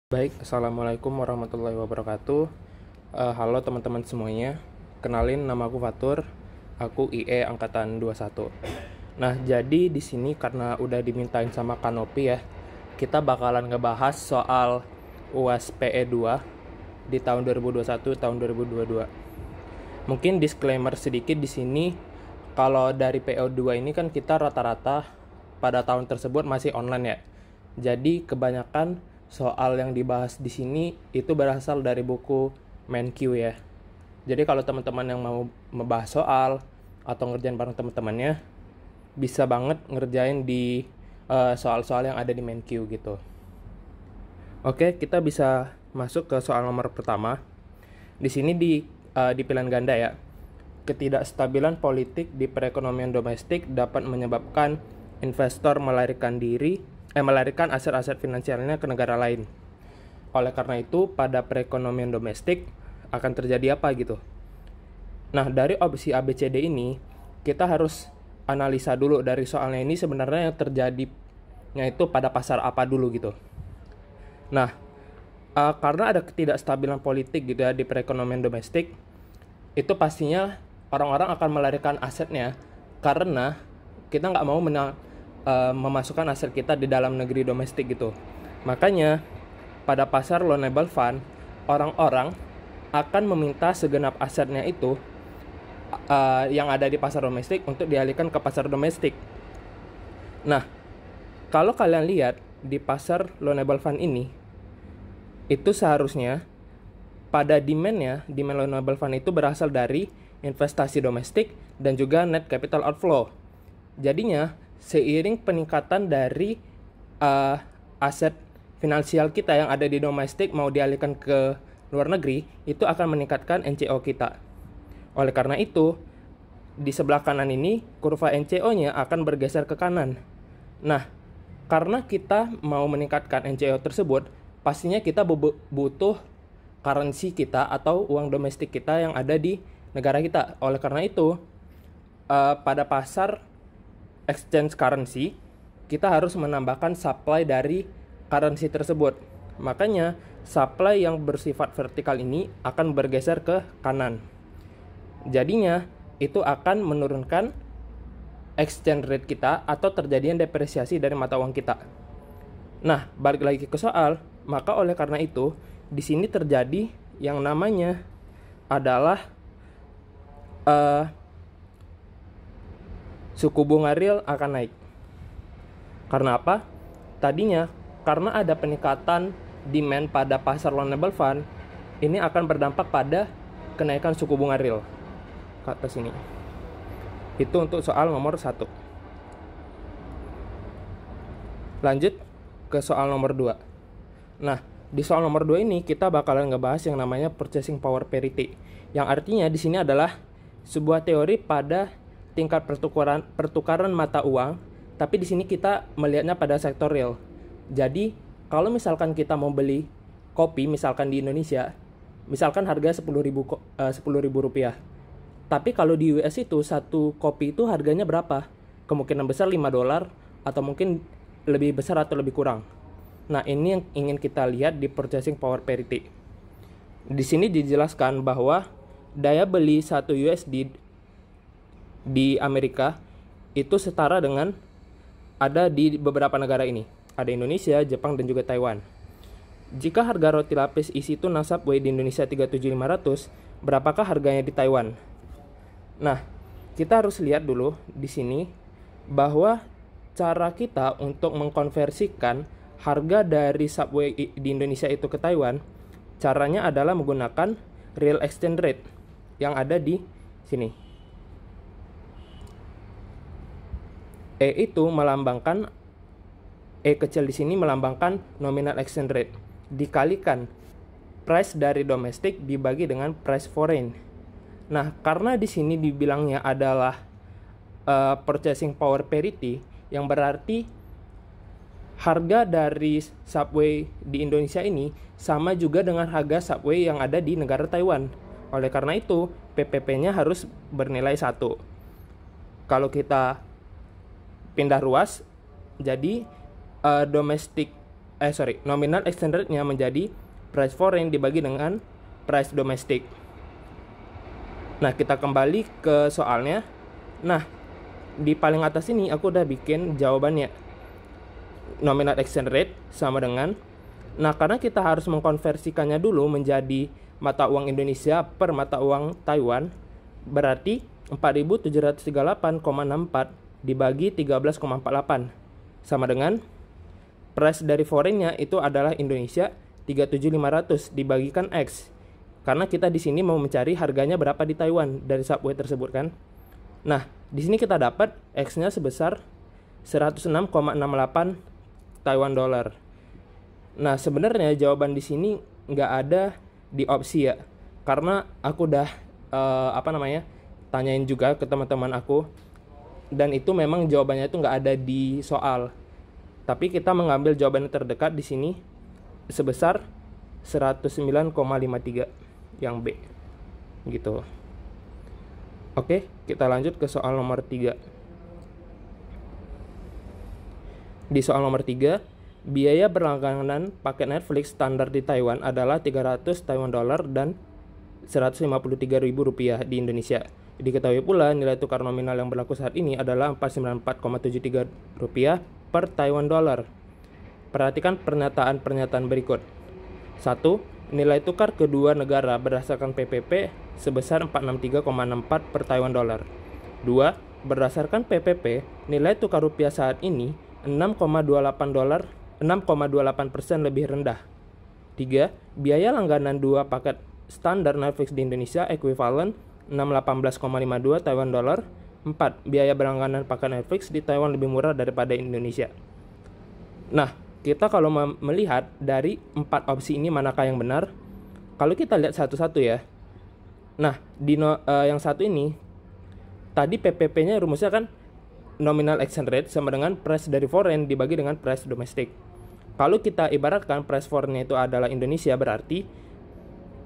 Baik, Assalamualaikum warahmatullahi wabarakatuh. Halo teman-teman semuanya. Kenalin, nama aku Fatur. Aku IE angkatan 21. Nah, jadi di sini karena udah dimintain sama Kanopi ya, kita bakalan ngebahas soal UAS PE2 di tahun 2021 tahun 2022. Mungkin disclaimer sedikit di sini, kalau dari PE2 ini kan kita rata-rata pada tahun tersebut masih online ya. Jadi kebanyakan soal yang dibahas di sini itu berasal dari buku MenQ ya. Jadi kalau teman-teman yang mau membahas soal atau ngerjain bareng teman-temannya, bisa banget ngerjain di soal-soal yang ada di MenQ gitu. Oke, kita bisa masuk ke soal nomor pertama. Di sini di pilihan ganda ya. Ketidakstabilan politik di perekonomian domestik dapat menyebabkan investor melarikan aset-aset finansialnya ke negara lain. Oleh karena itu, pada perekonomian domestik akan terjadi apa gitu. Nah, dari opsi ABCD ini, kita harus analisa dulu dari soalnya ini sebenarnya yang terjadinya itu pada pasar apa dulu gitu. Nah, karena ada ketidakstabilan politik gitu ya di perekonomian domestik, itu pastinya orang-orang akan melarikan asetnya karena kita nggak mau memasukkan aset kita di dalam negeri domestik gitu. Makanya pada pasar loanable fund, orang-orang akan meminta segenap asetnya itu yang ada di pasar domestik untuk dialihkan ke pasar domestik. Nah, kalau kalian lihat di pasar loanable fund ini, itu seharusnya pada demand loanable fund itu berasal dari investasi domestik dan juga net capital outflow. Jadinya seiring peningkatan dari aset finansial kita yang ada di domestik mau dialihkan ke luar negeri, itu akan meningkatkan NCO kita. Oleh karena itu, di sebelah kanan ini kurva NCO-nya akan bergeser ke kanan. Nah, karena kita mau meningkatkan NCO tersebut, pastinya kita butuh currency kita atau uang domestik kita yang ada di negara kita. Oleh karena itu, pada pasar exchange currency, kita harus menambahkan supply dari currency tersebut. Makanya, supply yang bersifat vertikal ini akan bergeser ke kanan. Jadinya, itu akan menurunkan exchange rate kita atau terjadinya depresiasi dari mata uang kita. Nah, balik lagi ke soal, maka oleh karena itu, di sini terjadi yang namanya adalah suku bunga real akan naik. Karena apa? Tadinya, karena ada peningkatan demand pada pasar loanable fund, ini akan berdampak pada kenaikan suku bunga real. Ke atas ini. Itu untuk soal nomor 1. Lanjut ke soal nomor 2. Nah, di soal nomor 2 ini kita bakalan ngebahas yang namanya purchasing power parity. Yang artinya di sini adalah sebuah teori pada tingkat pertukaran mata uang, tapi di sini kita melihatnya pada sektor real. Jadi, kalau misalkan kita mau beli kopi misalkan di Indonesia, misalkan harga 10.000 rupiah. Tapi kalau di US itu satu kopi itu harganya berapa? Kemungkinan besar $5 atau mungkin lebih besar atau lebih kurang. Nah, ini yang ingin kita lihat di purchasing power parity. Di sini dijelaskan bahwa daya beli 1 USD di Amerika itu setara dengan ada di beberapa negara ini. Ada Indonesia, Jepang, dan juga Taiwan. Jika harga roti lapis isi tuna Subway di Indonesia 37.500, berapakah harganya di Taiwan? Nah, kita harus lihat dulu di sini bahwa cara kita untuk mengkonversikan harga dari Subway di Indonesia itu ke Taiwan, caranya adalah menggunakan real exchange rate yang ada di sini. E kecil di sini melambangkan nominal exchange rate dikalikan price dari domestik dibagi dengan price foreign. Nah, karena di sini dibilangnya adalah purchasing power parity, yang berarti harga dari Subway di Indonesia ini sama juga dengan harga Subway yang ada di negara Taiwan. Oleh karena itu, PPP-nya harus bernilai 1. Kalau kita pindah ruas, jadi domestik nominal exchange rate-nya menjadi price foreign dibagi dengan price domestic. Nah, kita kembali ke soalnya. Nah, di paling atas ini aku udah bikin jawabannya. Nominal exchange rate sama dengan, nah karena kita harus mengkonversikannya dulu menjadi mata uang Indonesia per mata uang Taiwan, berarti 4.738,64 dibagi 13,48 sama dengan price dari foreign-nya itu adalah Indonesia 37.500 dibagikan X. Karena kita di sini mau mencari harganya berapa di Taiwan dari subway tersebut kan. Nah, di sini kita dapat X-nya sebesar 106,68 Taiwan dollar. Nah, sebenarnya jawaban di sini nggak ada di opsi ya. Karena aku udah tanyain juga ke teman-teman aku, dan itu memang jawabannya itu nggak ada di soal. Tapi kita mengambil jawaban yang terdekat di sini sebesar 109,53 yang B. Gitu. Oke, kita lanjut ke soal nomor 3. Di soal nomor 3, biaya berlangganan paket Netflix standar di Taiwan adalah 300 Taiwan dollar dan Rp153.000 di Indonesia. Diketahui pula nilai tukar nominal yang berlaku saat ini adalah Rp494,73 per Taiwan dollar. Perhatikan pernyataan-pernyataan berikut. 1. Nilai tukar kedua negara berdasarkan PPP sebesar 463,64 per Taiwan dollar. 2. Berdasarkan PPP, nilai tukar rupiah saat ini 6,28% lebih rendah. 3. Biaya langganan 2 paket standar Netflix di Indonesia ekuivalen 618,52 Taiwan dollar. 4. Biaya berlangganan paket Netflix di Taiwan lebih murah daripada Indonesia. Nah, kita kalau melihat dari 4 opsi ini manakah yang benar? Kalau kita lihat satu-satu ya. Nah, di yang satu ini tadi PPP-nya rumusnya kan nominal exchange rate sama dengan price dari foreign dibagi dengan price domestic. Kalau kita ibaratkan price foreign-nya itu adalah Indonesia, berarti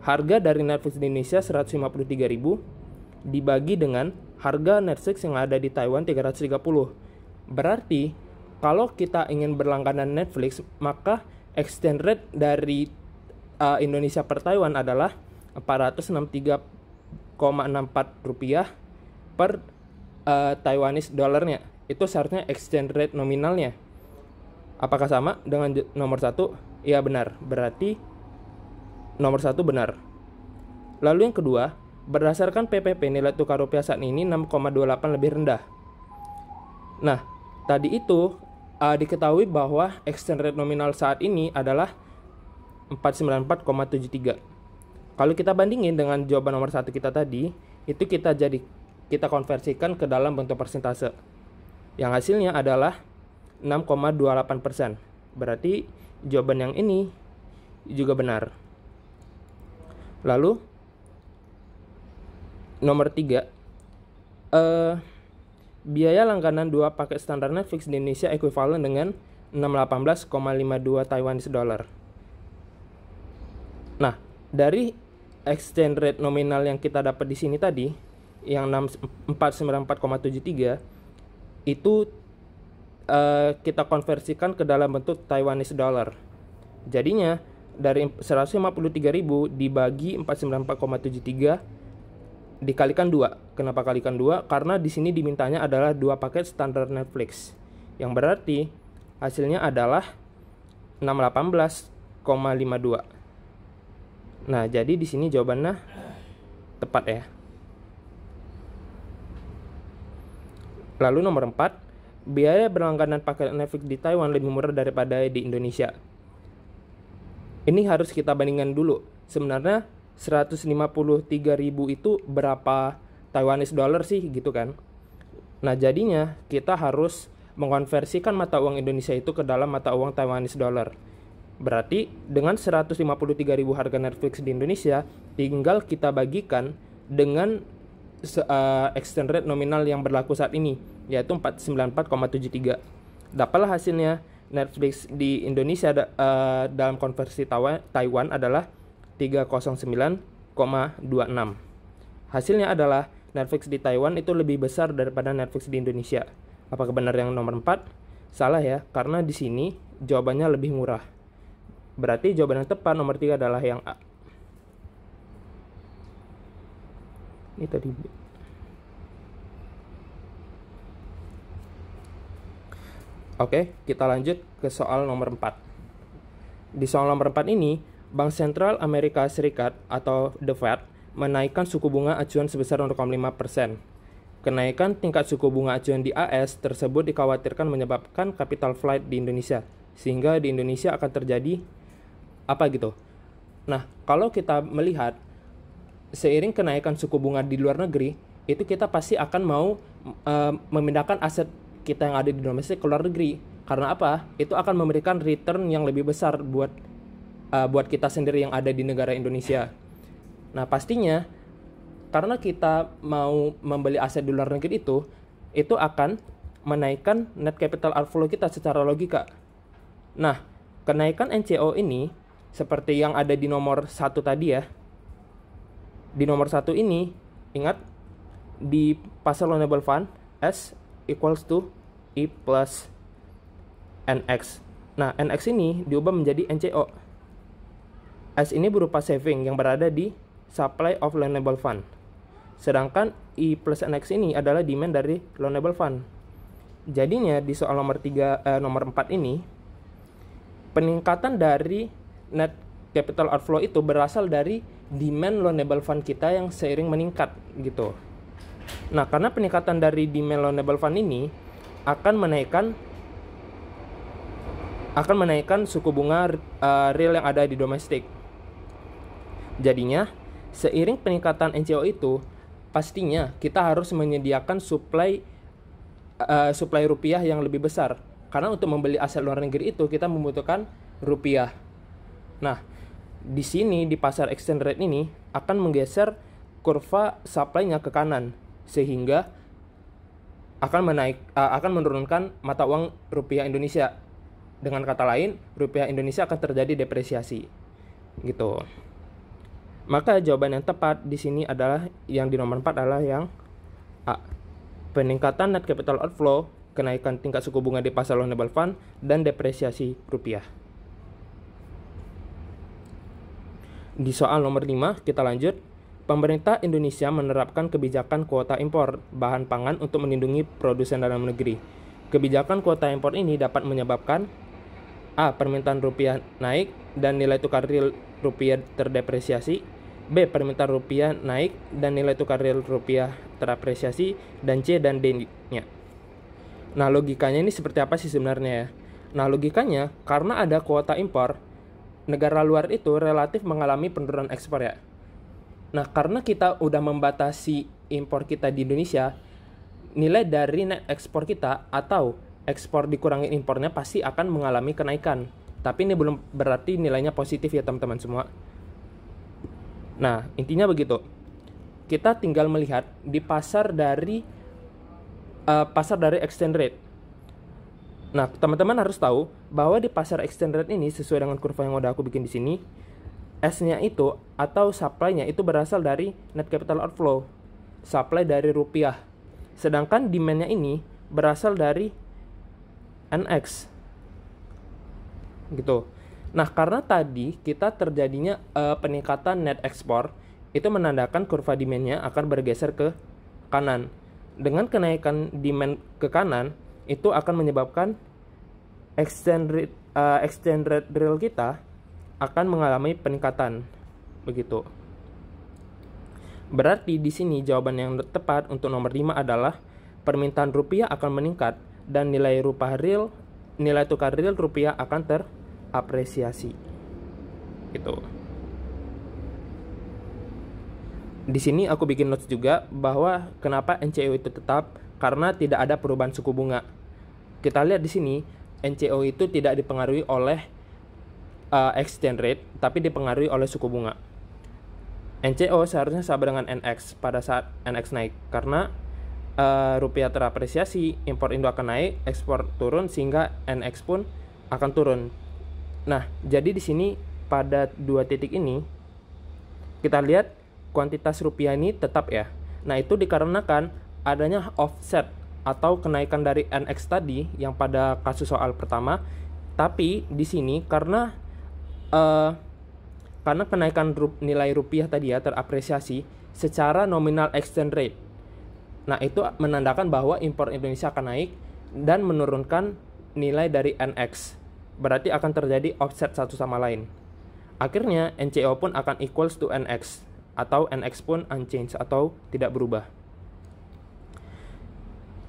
harga dari Netflix di Indonesia 153.000 dibagi dengan harga Netflix yang ada di Taiwan 330. Berarti kalau kita ingin berlangganan Netflix, maka exchange rate dari Indonesia per Taiwan adalah 463,64 rupiah per Taiwanese dollarnya. Itu seharusnya exchange rate nominalnya. Apakah sama dengan nomor 1? Ya benar, berarti nomor 1 benar. Lalu yang kedua, berdasarkan PPP nilai tukar rupiah saat ini 6,28 lebih rendah. Nah, tadi itu diketahui bahwa exchange rate nominal saat ini adalah 494,73. Kalau kita bandingin dengan jawaban nomor 1 kita tadi, itu kita konversikan ke dalam bentuk persentase. Yang hasilnya adalah 6,28%. Berarti jawaban yang ini juga benar. Lalu nomor 3, biaya langganan 2 paket standar Netflix di Indonesia ekuivalen dengan 618,52 Taiwanese dollar. Nah, dari exchange rate nominal yang kita dapat di sini tadi, yang 494,73, itu kita konversikan ke dalam bentuk Taiwanese dollar. Jadinya dari 153.000 dibagi 494,73 dikalikan 2. Kenapa kalikan 2? Karena di sini dimintanya adalah 2 paket standar Netflix. Yang berarti hasilnya adalah 618,52. Nah, jadi di sini jawabannya tepat ya. Lalu nomor 4, biaya berlangganan paket Netflix di Taiwan lebih murah daripada di Indonesia. Ini harus kita bandingkan dulu. Sebenarnya 153.000 itu berapa Taiwanese dollar sih gitu kan. Nah, jadinya kita harus mengkonversikan mata uang Indonesia itu ke dalam mata uang Taiwanese dollar. Berarti dengan 153.000 harga Netflix di Indonesia, tinggal kita bagikan dengan exchange rate nominal yang berlaku saat ini, yaitu 494,73. Dapatlah hasilnya Netflix di Indonesia dalam konversi Taiwan adalah 309,26. Hasilnya adalah Netflix di Taiwan itu lebih besar daripada Netflix di Indonesia. Apakah benar yang nomor 4? Salah ya, karena di sini jawabannya lebih murah. Berarti jawaban yang tepat nomor 3 adalah yang A. Ini tadi. Oke, kita lanjut ke soal nomor 4. Di soal nomor 4 ini, Bank Sentral Amerika Serikat atau The Fed menaikkan suku bunga acuan sebesar 0,5%. Kenaikan tingkat suku bunga acuan di AS tersebut dikhawatirkan menyebabkan capital flight di Indonesia, sehingga di Indonesia akan terjadi apa gitu. Nah, kalau kita melihat seiring kenaikan suku bunga di luar negeri, itu kita pasti akan mau memindahkan aset kita yang ada di domestik ke luar negeri. Karena apa? Itu akan memberikan return yang lebih besar buat kita sendiri yang ada di negara Indonesia. Nah, pastinya karena kita mau membeli aset di luar negeri itu akan menaikkan net capital outflow kita secara logika. Nah, kenaikan NCO ini seperti yang ada di nomor 1 tadi ya. Di nomor 1 ini, ingat di pasar loanable fund S equals to I plus NX. Nah, NX ini diubah menjadi NCO. S ini berupa saving yang berada di supply of loanable fund. Sedangkan I plus NX ini adalah demand dari loanable fund. Jadinya di soal nomor 4 ini, peningkatan dari net capital outflow itu berasal dari demand loanable fund kita yang seiring meningkat gitu. Nah, karena peningkatan dari demand loanable fund ini akan menaikkan suku bunga real yang ada di domestik. Jadinya, seiring peningkatan NCO itu, pastinya kita harus menyediakan supply rupiah yang lebih besar. Karena untuk membeli aset luar negeri itu kita membutuhkan rupiah. Nah, di sini di pasar exchange rate ini akan menggeser kurva supply-nya ke kanan, sehingga akan menurunkan mata uang rupiah Indonesia. Dengan kata lain, rupiah Indonesia akan terjadi depresiasi. Gitu. Maka jawaban yang tepat di sini adalah yang di nomor 4 adalah yang A. Peningkatan net capital outflow, kenaikan tingkat suku bunga di pasar loanable fund, dan depresiasi rupiah. Di soal nomor 5, kita lanjut. Pemerintah Indonesia menerapkan kebijakan kuota impor bahan pangan untuk melindungi produsen dalam negeri. Kebijakan kuota impor ini dapat menyebabkan A. Permintaan rupiah naik dan nilai tukar real rupiah terdepresiasi. B. Permintaan rupiah naik dan nilai tukar real rupiah terapresiasi. Dan C dan D-nya. Nah, logikanya ini seperti apa sih sebenarnya ya? Nah, logikanya karena ada kuota impor, negara luar itu relatif mengalami penurunan ekspor ya. Nah, karena kita udah membatasi impor kita di Indonesia, nilai dari net ekspor kita atau ekspor dikurangin impornya pasti akan mengalami kenaikan. Tapi ini belum berarti nilainya positif ya teman-teman semua. Nah, intinya begitu. Kita tinggal melihat di pasar dari exchange rate. Nah, teman-teman harus tahu bahwa di pasar exchange rate ini sesuai dengan kurva yang udah aku bikin di sini, S-nya itu atau supply-nya itu berasal dari net capital outflow, supply dari rupiah. Sedangkan demand-nya ini berasal dari NX. Gitu. Nah, karena tadi kita terjadinya peningkatan net ekspor, itu menandakan kurva demand-nya akan bergeser ke kanan. Dengan kenaikan demand ke kanan, itu akan menyebabkan exchange rate real kita akan mengalami peningkatan. Begitu. Berarti di sini jawaban yang tepat untuk nomor 5 adalah permintaan rupiah akan meningkat dan nilai tukar real rupiah akan terapresiasi. Gitu. Di sini aku bikin notes juga bahwa kenapa NCO itu tetap karena tidak ada perubahan suku bunga. Kita lihat di sini NCO itu tidak dipengaruhi oleh exchange rate, tapi dipengaruhi oleh suku bunga. NCO seharusnya sama dengan NX pada saat NX naik, karena rupiah terapresiasi, impor Indo akan naik, ekspor turun, sehingga NX pun akan turun. Nah, jadi di sini pada 2 titik ini, kita lihat kuantitas rupiah ini tetap ya. Nah, itu dikarenakan adanya offset atau kenaikan dari NX tadi yang pada kasus soal pertama, tapi di sini karena eh, karena kenaikan nilai rupiah tadi ya terapresiasi secara nominal exchange rate. Nah, itu menandakan bahwa impor Indonesia akan naik dan menurunkan nilai dari NX. Berarti akan terjadi offset satu sama lain. Akhirnya NCO pun akan equals to NX atau NX pun unchanged atau tidak berubah.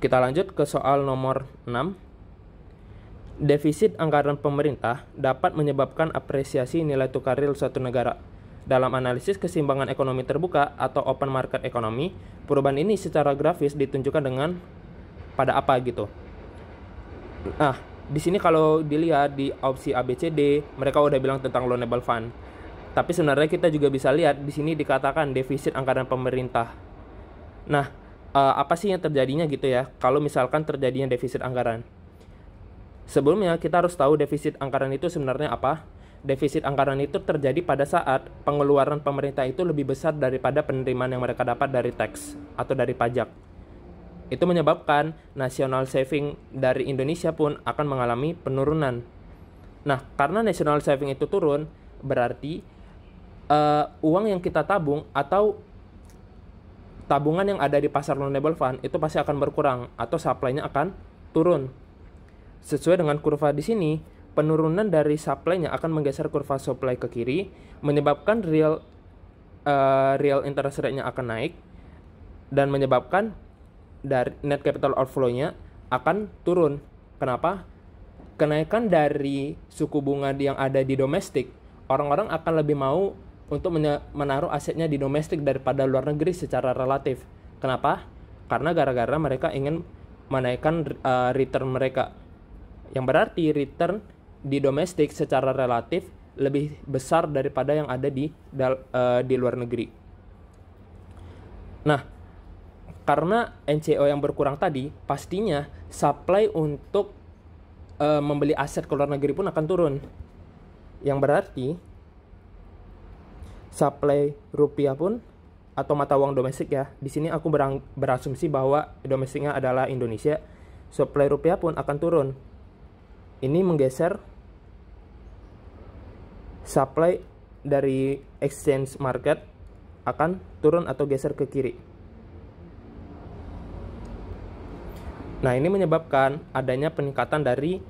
Kita lanjut ke soal nomor 6. Defisit anggaran pemerintah dapat menyebabkan apresiasi nilai tukar real suatu negara. Dalam analisis keseimbangan ekonomi terbuka atau open market economy, perubahan ini secara grafis ditunjukkan dengan pada apa gitu. Nah, di sini kalau dilihat di opsi ABCD, mereka udah bilang tentang loanable fund. Tapi sebenarnya kita juga bisa lihat di sini dikatakan defisit anggaran pemerintah. Nah, apa sih yang terjadinya gitu ya kalau misalkan terjadinya defisit anggaran? Sebelumnya kita harus tahu defisit anggaran itu sebenarnya apa. Defisit anggaran itu terjadi pada saat pengeluaran pemerintah itu lebih besar daripada penerimaan yang mereka dapat dari tax atau dari pajak. Itu menyebabkan national saving dari Indonesia pun akan mengalami penurunan. Nah, karena national saving itu turun, berarti uang yang kita tabung atau tabungan yang ada di pasar loanable fund itu pasti akan berkurang atau supply-nya akan turun. Sesuai dengan kurva di sini, penurunan dari supply-nya akan menggeser kurva supply ke kiri, menyebabkan real interest rate-nya akan naik dan menyebabkan dari net capital outflow-nya akan turun. Kenapa? Kenaikan dari suku bunga yang ada di domestik, orang-orang akan lebih mau untuk menaruh asetnya di domestik daripada luar negeri secara relatif. Kenapa? Karena gara-gara mereka ingin menaikkan return mereka. Yang berarti return di domestik secara relatif lebih besar daripada yang ada di luar negeri. Nah, karena NCO yang berkurang tadi, pastinya supply untuk membeli aset ke luar negeri pun akan turun. Yang berarti supply rupiah pun atau mata uang domestik ya. Di sini aku berasumsi bahwa domestiknya adalah Indonesia. Supply rupiah pun akan turun. Ini menggeser supply dari exchange market akan turun atau geser ke kiri. Nah, ini menyebabkan adanya peningkatan dari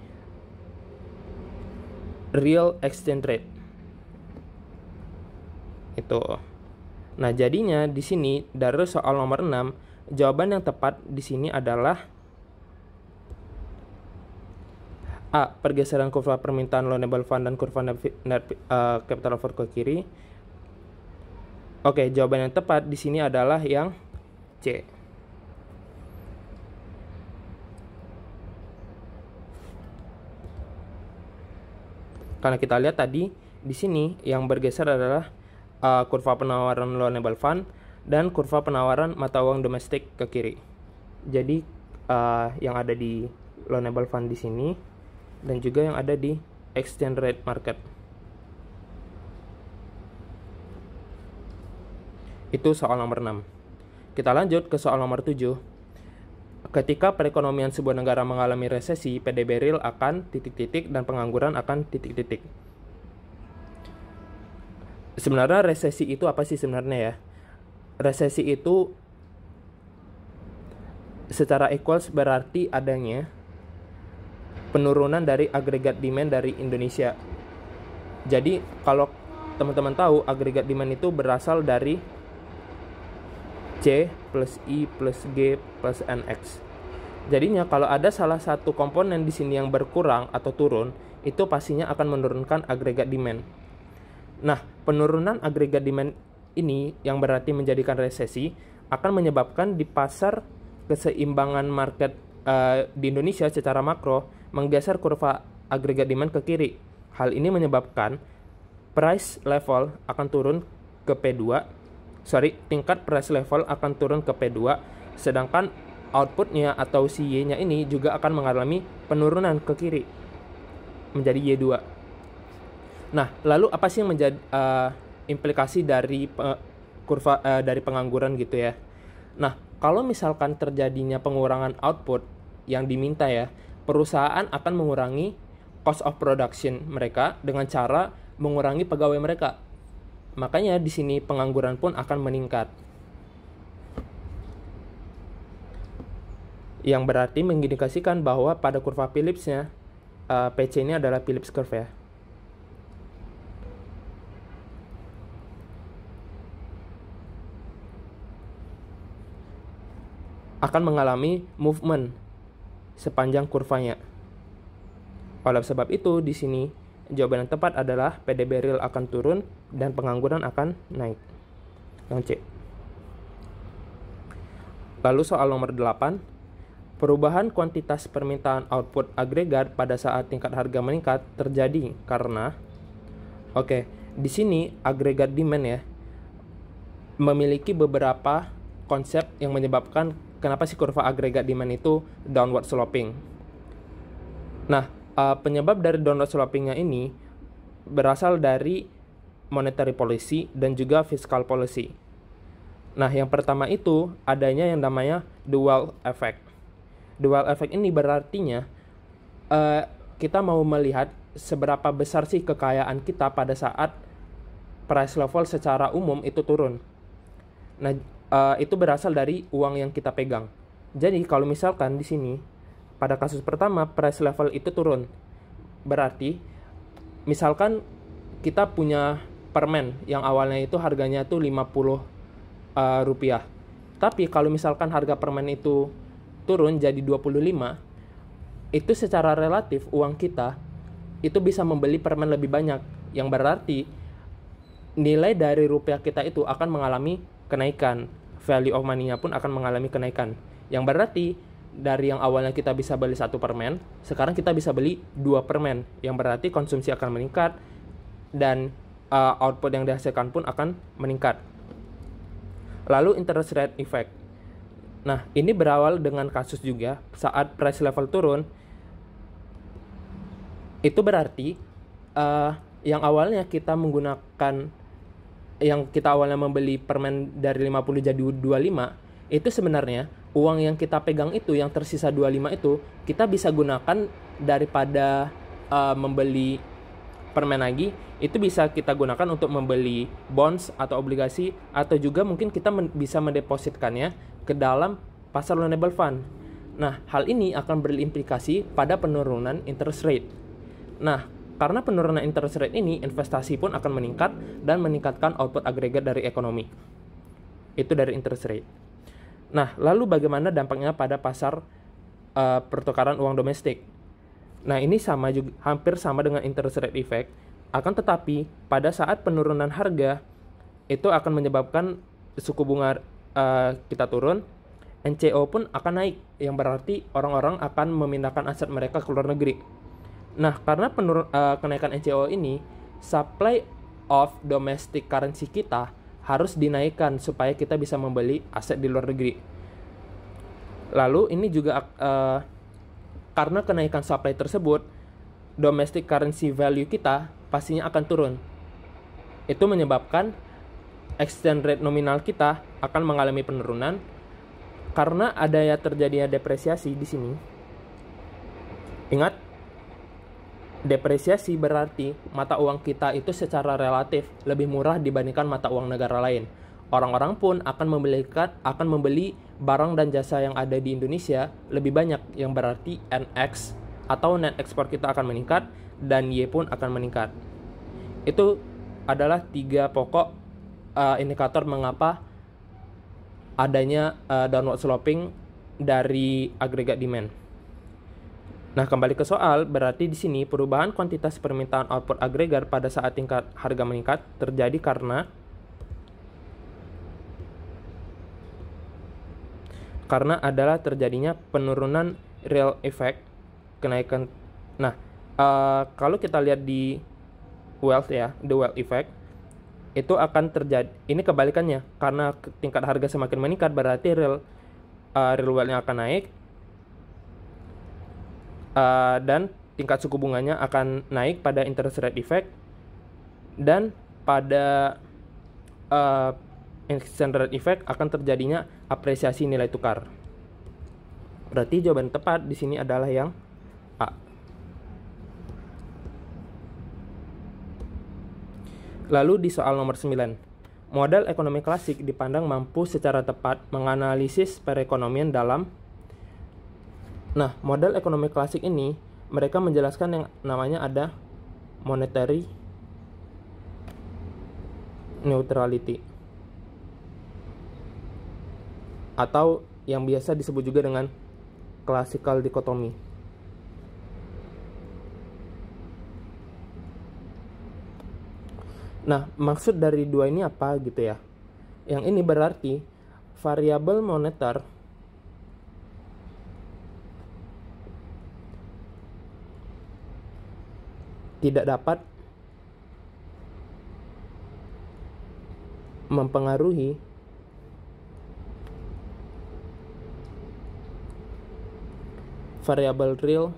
real exchange rate. Itu. Nah, jadinya di sini dari soal nomor 6, jawaban yang tepat di sini adalah A. Pergeseran kurva permintaan loanable fund dan kurva net capital outflow ke kiri. Oke, jawaban yang tepat di sini adalah yang C. Karena kita lihat tadi di sini yang bergeser adalah kurva penawaran loanable fund dan kurva penawaran mata uang domestik ke kiri. Jadi yang ada di loanable fund di sini dan juga yang ada di exchange rate market. Itu soal nomor 6. Kita lanjut ke soal nomor 7. Ketika perekonomian sebuah negara mengalami resesi, PDB real akan titik-titik dan pengangguran akan titik-titik. Sebenarnya resesi itu apa sih sebenarnya ya? Resesi itu secara equals berarti adanya penurunan dari agregat demand dari Indonesia. Jadi kalau teman-teman tahu agregat demand itu berasal dari C plus I plus G plus NX. Jadinya kalau ada salah satu komponen di sini yang berkurang atau turun, itu pastinya akan menurunkan agregat demand. Nah, penurunan agregat demand ini yang berarti menjadikan resesi akan menyebabkan di pasar keseimbangan market di Indonesia secara makro menggeser kurva agregat demand ke kiri. Hal ini menyebabkan price level akan turun ke P2. Tingkat price level akan turun ke P2, sedangkan outputnya atau si Y-nya ini juga akan mengalami penurunan ke kiri menjadi Y2. Nah, lalu apa sih yang menjadi implikasi dari kurva dari pengangguran gitu ya? Nah, kalau misalkan terjadinya pengurangan output yang diminta ya, perusahaan akan mengurangi cost of production mereka dengan cara mengurangi pegawai mereka. Makanya di sini pengangguran pun akan meningkat. Yang berarti mengindikasikan bahwa pada kurva Phillips-nya, PC ini adalah Phillips curve ya. Akan mengalami movement sepanjang kurvanya. Oleh sebab itu, di sini jawaban yang tepat adalah PDB real akan turun dan pengangguran akan naik. Yang C. Lalu soal nomor 8, perubahan kuantitas permintaan output agregat pada saat tingkat harga meningkat terjadi karena di sini agregat demand ya memiliki beberapa konsep yang menyebabkan kenapa si kurva agregat demand itu downward sloping. Nah, penyebab dari downward slopingnya ini berasal dari monetary policy dan juga fiscal policy. Nah, yang pertama itu adanya yang namanya dual effect. Dual effect ini berartinya kita mau melihat seberapa besar sih kekayaan kita pada saat price level secara umum itu turun. Nah, itu berasal dari uang yang kita pegang. Jadi kalau misalkan di sini pada kasus pertama price level itu turun, berarti misalkan kita punya permen yang awalnya itu harganya itu 50 rupiah. Tapi kalau misalkan harga permen itu turun jadi 25, itu secara relatif uang kita itu bisa membeli permen lebih banyak, yang berarti nilai dari rupiah kita itu akan mengalami kenaikan, value of money-nya pun akan mengalami kenaikan, yang berarti dari yang awalnya kita bisa beli 1 permen, sekarang kita bisa beli 2 permen, yang berarti konsumsi akan meningkat dan output yang dihasilkan pun akan meningkat. Lalu interest rate effect. Nah, ini berawal dengan kasus juga saat price level turun. Itu berarti yang awalnya kita menggunakan, yang kita awalnya membeli permen dari 50 jadi 25, itu sebenarnya uang yang kita pegang itu, yang tersisa 25 itu, kita bisa gunakan daripada membeli permen lagi, itu bisa kita gunakan untuk membeli bonds atau obligasi, atau juga mungkin kita bisa mendepositkannya ke dalam pasar loanable fund. Nah, hal ini akan berimplikasi pada penurunan interest rate. Nah, karena penurunan interest rate ini, investasi pun akan meningkat dan meningkatkan output agregat dari ekonomi. Itu dari interest rate. Nah, lalu bagaimana dampaknya pada pasar pertukaran uang domestik? Nah, ini hampir sama dengan interest rate effect. Akan tetapi, pada saat penurunan harga, itu akan menyebabkan suku bunga kita turun, NCO pun akan naik, yang berarti orang-orang akan memindahkan aset mereka ke luar negeri. Nah, karena kenaikan NCO ini, supply of domestic currency kita harus dinaikkan supaya kita bisa membeli aset di luar negeri. Lalu ini juga karena kenaikan supply tersebut, domestic currency value kita pastinya akan turun. Itu menyebabkan exchange rate nominal kita akan mengalami penurunan karena terjadinya depresiasi di sini. Ingat, depresiasi berarti mata uang kita itu secara relatif lebih murah dibandingkan mata uang negara lain. Orang-orang pun akan membeli barang dan jasa yang ada di Indonesia lebih banyak, yang berarti NX atau net export kita akan meningkat dan Y pun akan meningkat. Itu adalah 3 pokok indikator mengapa adanya downward sloping dari agregat demand. Nah, kembali ke soal, berarti di sini perubahan kuantitas permintaan output agregat pada saat tingkat harga meningkat terjadi karena adalah terjadinya penurunan real effect, kenaikan. Nah, kalau kita lihat di wealth ya, the wealth effect, itu akan terjadi, ini kebalikannya, karena tingkat harga semakin meningkat berarti real wealth-nya akan naik, dan tingkat suku bunganya akan naik pada interest rate effect, dan pada exchange rate effect akan terjadinya apresiasi nilai tukar. Berarti jawaban tepat di sini adalah yang A. Lalu di soal nomor 9, model ekonomi klasik dipandang mampu secara tepat menganalisis perekonomian dalam. Nah, model ekonomi klasik ini mereka menjelaskan yang namanya ada monetary neutrality, atau yang biasa disebut juga dengan classical dichotomy. Nah, maksud dari dua ini apa gitu ya? Yang ini berarti variabel moneter tidak dapat mempengaruhi variabel real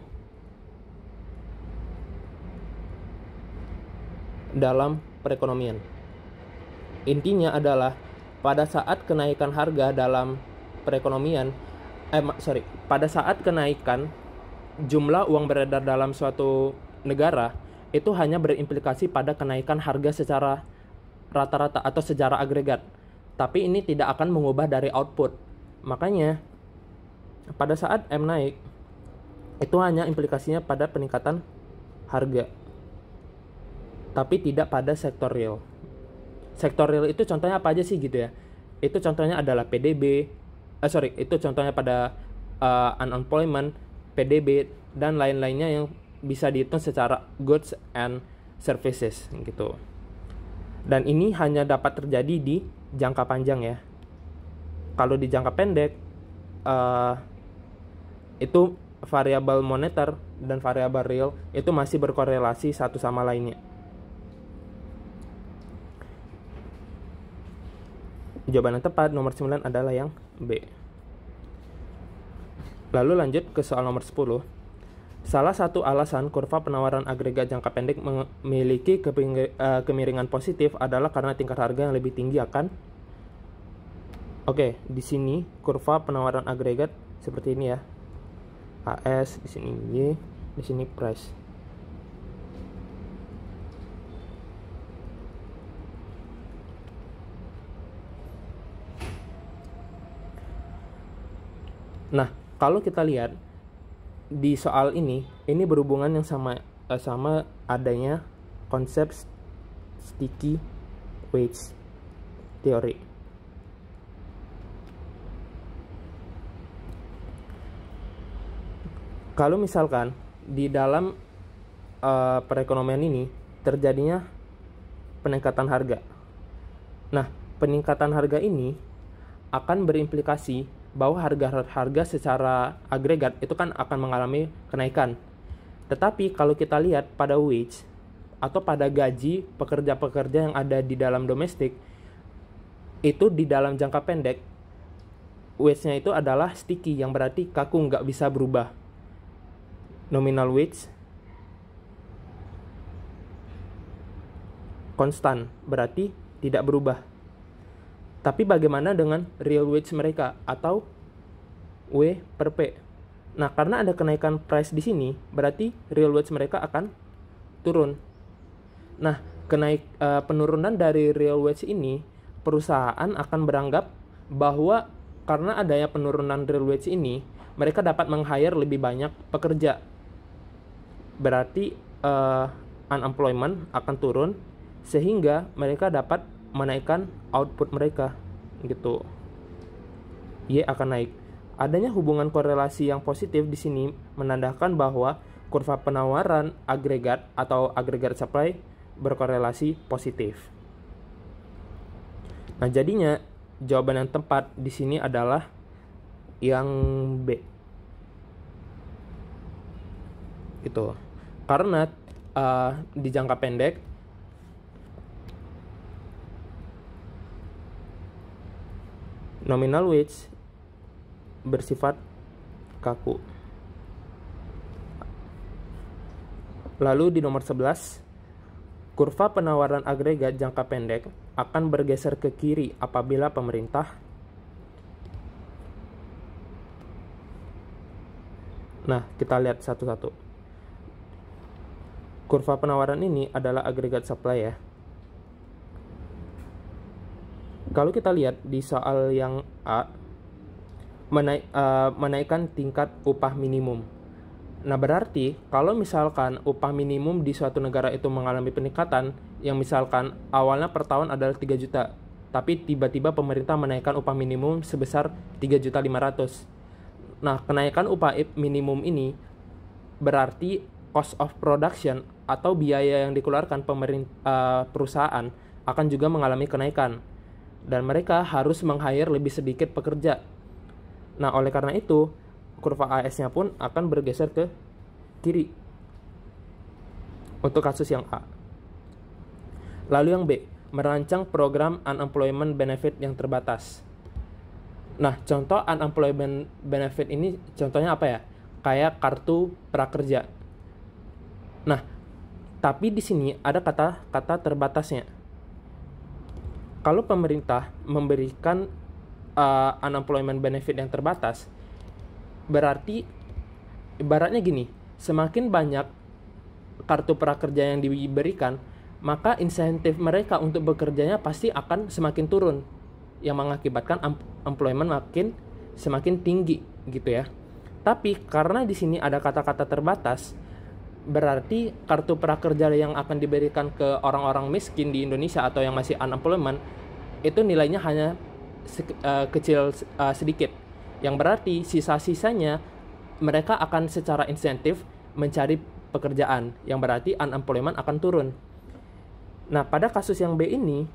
dalam perekonomian. Intinya adalah pada saat kenaikan harga dalam perekonomian, pada saat kenaikan jumlah uang beredar dalam suatu negara itu hanya berimplikasi pada kenaikan harga secara rata-rata atau secara agregat. Tapi ini tidak akan mengubah dari output. Makanya pada saat M naik, itu hanya implikasinya pada peningkatan harga, tapi tidak pada sektor real. Sektor real itu contohnya apa aja sih gitu ya? Itu contohnya adalah PDB, itu contohnya pada unemployment, PDB, dan lain-lainnya yang bisa dihitung secara goods and services gitu. Dan ini hanya dapat terjadi di jangka panjang ya. Kalau di jangka pendek, itu variabel moneter dan variabel real itu masih berkorelasi satu sama lainnya. Jawaban yang tepat nomor 9 adalah yang B. Lalu lanjut ke soal nomor 10. Salah satu alasan kurva penawaran agregat jangka pendek memiliki kemiringan positif adalah karena tingkat harga yang lebih tinggi akan. Oke, di sini kurva penawaran agregat seperti ini ya. AS, di sini Y, di sini price. Nah, kalau kita lihat di soal ini berhubungan yang sama adanya konsep sticky wage theory. Kalau misalkan di dalam perekonomian ini terjadinya peningkatan harga. Nah, peningkatan harga ini akan berimplikasi bahwa harga secara agregat itu kan akan mengalami kenaikan. Tetapi kalau kita lihat pada wage atau pada gaji pekerja-pekerja yang ada di dalam domestik, itu di dalam jangka pendek wage-nya itu adalah sticky, yang berarti kaku, nggak bisa berubah. Nominal wage konstan, berarti tidak berubah. Tapi bagaimana dengan real wage mereka atau W per P? Nah, karena ada kenaikan price di sini, berarti real wage mereka akan turun. Nah, penurunan dari real wage ini, perusahaan akan beranggap bahwa karena adanya penurunan real wage ini, mereka dapat meng-hire lebih banyak pekerja. Berarti unemployment akan turun, sehingga mereka dapat menaikkan output mereka gitu. Y akan naik. Adanya hubungan korelasi yang positif di sini menandakan bahwa kurva penawaran agregat atau agregat supply berkorelasi positif. Nah, jadinya jawaban yang tepat di sini adalah yang B. Gitu. Karena di jangka pendek nominal wage bersifat kaku. Lalu di nomor 11, kurva penawaran agregat jangka pendek akan bergeser ke kiri apabila pemerintah. Nah, kita lihat satu-satu. Kurva penawaran ini adalah agregat supply ya. Kalau kita lihat di soal yang A, menaikkan tingkat upah minimum. Nah, berarti kalau misalkan upah minimum di suatu negara itu mengalami peningkatan, yang misalkan awalnya per tahun adalah 3 juta, tapi tiba-tiba pemerintah menaikkan upah minimum sebesar 3.500.000. Nah, kenaikan upah minimum ini berarti cost of production atau biaya yang dikeluarkan perusahaan akan juga mengalami kenaikan. Dan mereka harus meng-hire lebih sedikit pekerja. Nah, oleh karena itu, kurva AS-nya pun akan bergeser ke kiri untuk kasus yang A. Lalu yang B, merancang program unemployment benefit yang terbatas. Nah, contoh unemployment benefit ini contohnya apa ya? Kayak kartu prakerja. Nah, tapi di sini ada kata terbatasnya. Kalau pemerintah memberikan unemployment benefit yang terbatas, berarti ibaratnya gini, semakin banyak kartu prakerja yang diberikan, maka insentif mereka untuk bekerjanya pasti akan semakin turun, yang mengakibatkan employment semakin tinggi gitu ya. Tapi karena di sini ada kata-kata terbatas, berarti kartu prakerja yang akan diberikan ke orang-orang miskin di Indonesia atau yang masih unemployment itu nilainya hanya kecil sedikit, yang berarti sisa-sisanya mereka akan secara insentif mencari pekerjaan, yang berarti unemployment akan turun. Nah, pada kasus yang B ini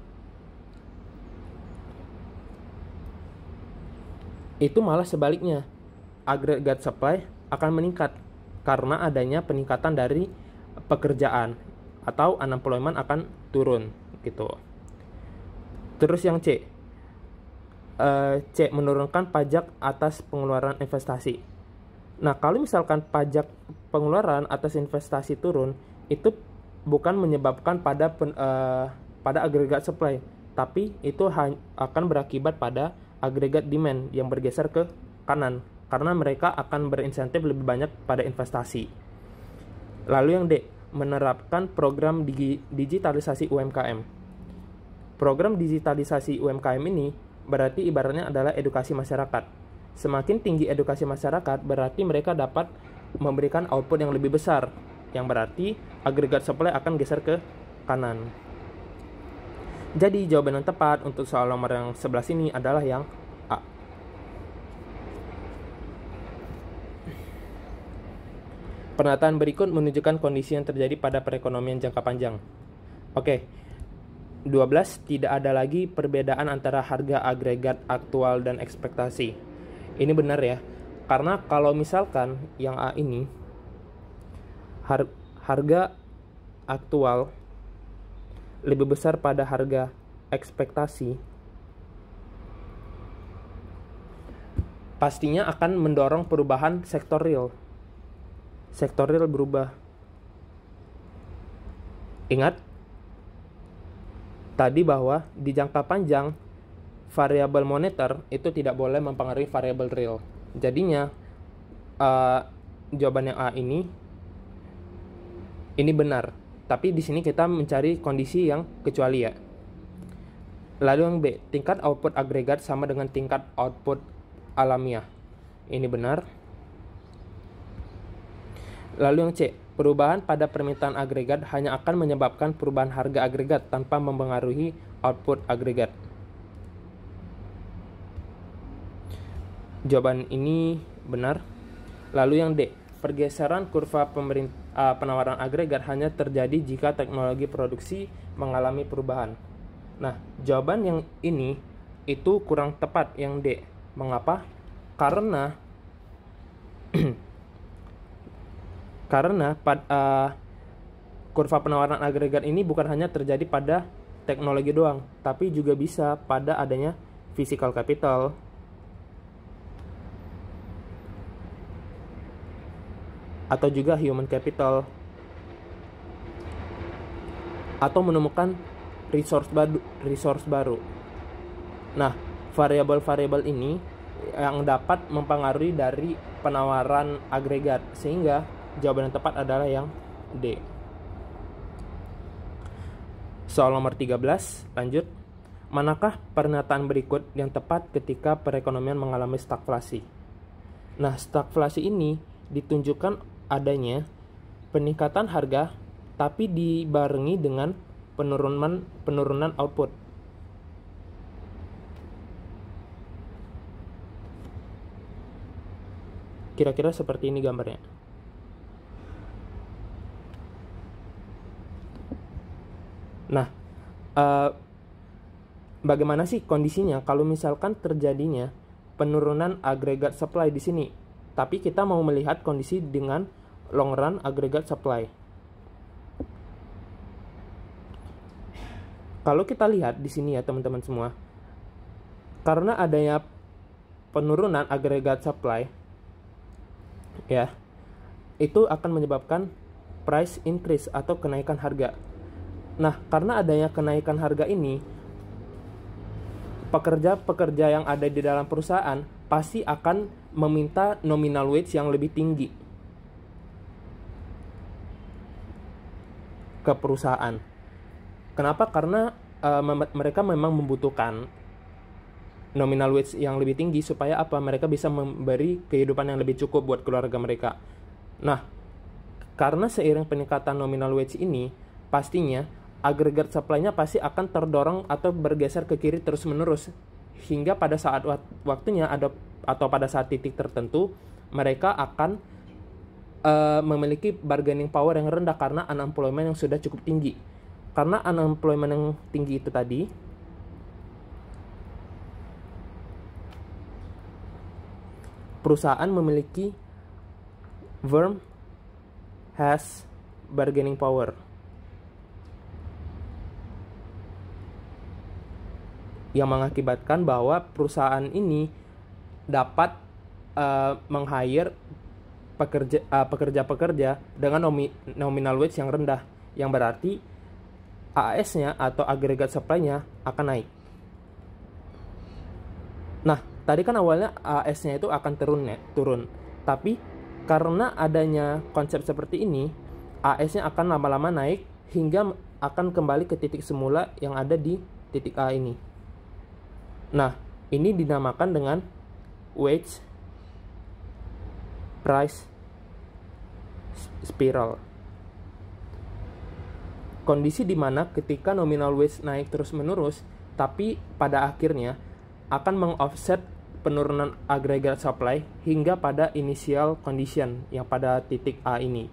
itu malah sebaliknya, aggregate supply akan meningkat karena adanya peningkatan dari pekerjaan atau unemployment akan turun gitu. Terus yang C, menurunkan pajak atas pengeluaran investasi. Nah, kalau misalkan pajak pengeluaran atas investasi turun, itu bukan menyebabkan pada agregat supply, tapi itu akan berakibat pada agregat demand yang bergeser ke kanan, karena mereka akan berinsentif lebih banyak pada investasi. Lalu yang D, menerapkan program digitalisasi UMKM. Program digitalisasi UMKM ini berarti ibaratnya adalah edukasi masyarakat. Semakin tinggi edukasi masyarakat, berarti mereka dapat memberikan output yang lebih besar, yang berarti agregat supply akan geser ke kanan. Jadi jawaban yang tepat untuk soal nomor yang 11 ini adalah yang A. Pernyataan berikut menunjukkan kondisi yang terjadi pada perekonomian jangka panjang. Oke. 12. Tidak ada lagi perbedaan antara harga agregat aktual dan ekspektasi. Ini benar ya, karena kalau misalkan yang A ini harga aktual lebih besar pada harga ekspektasi, pastinya akan mendorong perubahan sektor real. Sektor real berubah. Ingat tadi bahwa di jangka panjang variabel moneter itu tidak boleh mempengaruhi variabel real. Jadinya jawaban yang A ini benar. Tapi di sini kita mencari kondisi yang kecuali ya. Lalu yang B, tingkat output agregat sama dengan tingkat output alamiah. Ini benar. Lalu yang C, perubahan pada permintaan agregat hanya akan menyebabkan perubahan harga agregat tanpa mempengaruhi output agregat. Jawaban ini benar. Lalu yang D, pergeseran kurva penawaran agregat hanya terjadi jika teknologi produksi mengalami perubahan. Nah, jawaban yang ini itu kurang tepat, yang D. Mengapa? Karena kurva penawaran agregat ini bukan hanya terjadi pada teknologi doang, tapi juga bisa pada adanya physical capital, atau juga human capital, atau menemukan resource baru. Nah, variabel-variabel ini yang dapat mempengaruhi dari penawaran agregat, sehingga jawaban yang tepat adalah yang D. Soal nomor 13, lanjut. Manakah pernyataan berikut yang tepat ketika perekonomian mengalami stagflasi? Nah, stagflasi ini ditunjukkan adanya peningkatan harga tapi dibarengi dengan penurunan output. Kira-kira seperti ini gambarnya. Nah, bagaimana sih kondisinya kalau misalkan terjadinya penurunan agregat supply di sini, tapi kita mau melihat kondisi dengan long run agregat supply. Kalau kita lihat di sini ya teman-teman semua, karena adanya penurunan agregat supply, ya, itu akan menyebabkan price increase atau kenaikan harga. Nah, karena adanya kenaikan harga ini, pekerja-pekerja yang ada di dalam perusahaan pasti akan meminta nominal wage yang lebih tinggi ke perusahaan. Kenapa? Karena mereka memang membutuhkan nominal wage yang lebih tinggi supaya apa? Mereka bisa memberi kehidupan yang lebih cukup buat keluarga mereka. Nah, karena seiring peningkatan nominal wage ini, pastinya agregat supply-nya pasti akan terdorong atau bergeser ke kiri terus-menerus hingga pada saat waktunya atau pada saat titik tertentu mereka akan memiliki bargaining power yang rendah karena unemployment yang sudah cukup tinggi. Karena unemployment yang tinggi itu tadi, perusahaan memiliki firm has bargaining power, yang mengakibatkan bahwa perusahaan ini dapat meng-hire pekerja-pekerja dengan nominal wage yang rendah, yang berarti AS-nya atau agregat supply-nya akan naik. Nah, tadi kan awalnya AS-nya itu akan turun, tapi karena adanya konsep seperti ini, AS-nya akan lama-lama naik hingga akan kembali ke titik semula yang ada di titik A ini. Nah, ini dinamakan dengan wage price spiral. Kondisi di mana ketika nominal wage naik terus-menerus, tapi pada akhirnya akan meng-offset penurunan agregat supply hingga pada initial condition yang pada titik A ini.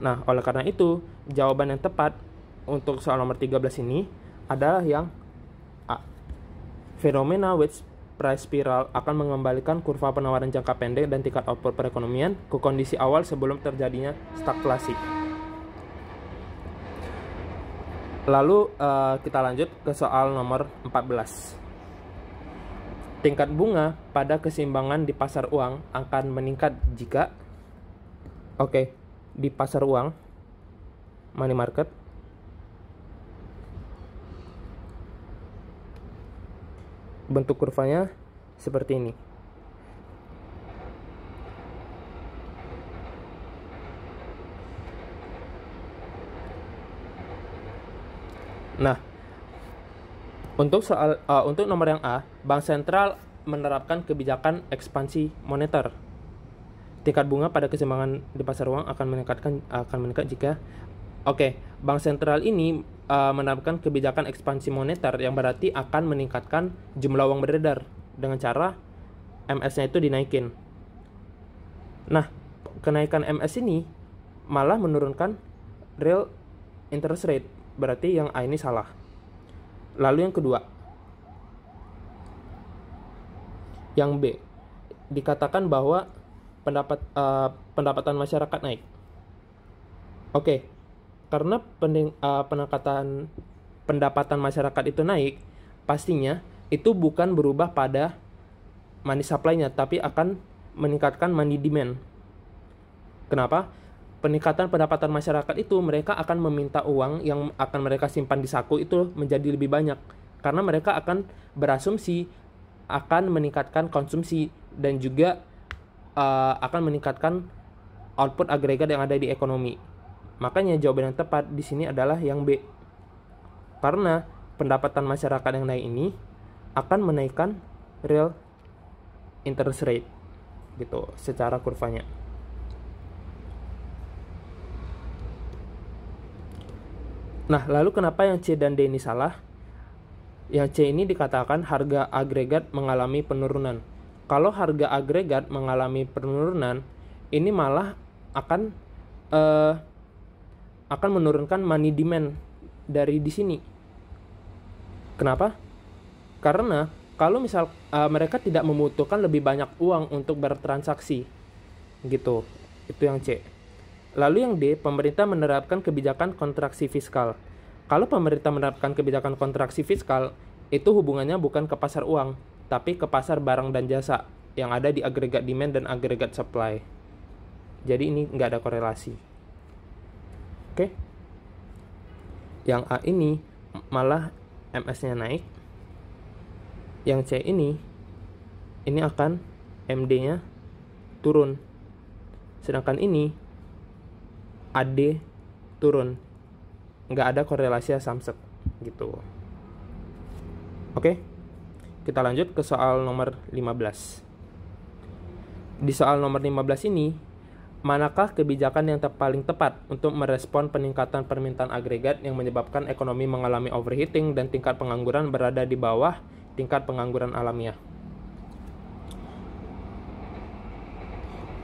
Nah, oleh karena itu, jawaban yang tepat untuk soal nomor 13 ini adalah yang A. Fenomena wage price spiral akan mengembalikan kurva penawaran jangka pendek dan tingkat output perekonomian ke kondisi awal sebelum terjadinya stagflasi. Lalu kita lanjut ke soal nomor 14. Tingkat bunga pada keseimbangan di pasar uang akan meningkat jika di pasar uang money market bentuk kurvanya seperti ini. Nah, untuk nomor yang A, Bank Sentral menerapkan kebijakan ekspansi moneter. Tingkat bunga pada keseimbangan di pasar uang akan meningkat jika Bank Sentral ini menerapkan kebijakan ekspansi moneter yang berarti akan meningkatkan jumlah uang beredar dengan cara MS-nya itu dinaikin. Nah, kenaikan MS ini malah menurunkan real interest rate, berarti yang A ini salah. Lalu yang kedua, yang B, dikatakan bahwa pendapatan masyarakat naik. Karena pendapatan masyarakat itu naik, pastinya itu bukan berubah pada money supply-nya, tapi akan meningkatkan money demand. Kenapa? Peningkatan pendapatan masyarakat itu mereka akan meminta uang yang akan mereka simpan di saku itu menjadi lebih banyak, karena mereka akan berasumsi akan meningkatkan konsumsi dan juga akan meningkatkan output agregat yang ada di ekonomi. Makanya jawaban yang tepat di sini adalah yang B. Karena pendapatan masyarakat yang naik ini akan menaikkan real interest rate gitu secara kurvanya. Nah, lalu kenapa yang C dan D ini salah? Yang C ini dikatakan harga agregat mengalami penurunan. Kalau harga agregat mengalami penurunan, ini malah akan menurunkan money demand dari di sini. Kenapa? Karena kalau misal mereka tidak membutuhkan lebih banyak uang untuk bertransaksi, gitu. Itu yang C. Lalu yang D, pemerintah menerapkan kebijakan kontraksi fiskal. Kalau pemerintah menerapkan kebijakan kontraksi fiskal, itu hubungannya bukan ke pasar uang, tapi ke pasar barang dan jasa yang ada di agregat demand dan agregat supply. Jadi ini nggak ada korelasi. Oke? Yang A ini malah MS-nya naik. Yang C ini akan MD-nya turun. Sedangkan ini AD turun. Nggak ada korelasi samsek gitu. Oke, kita lanjut ke soal nomor 15. Di soal nomor 15 ini, manakah kebijakan yang paling tepat untuk merespon peningkatan permintaan agregat yang menyebabkan ekonomi mengalami overheating dan tingkat pengangguran berada di bawah tingkat pengangguran alamiah?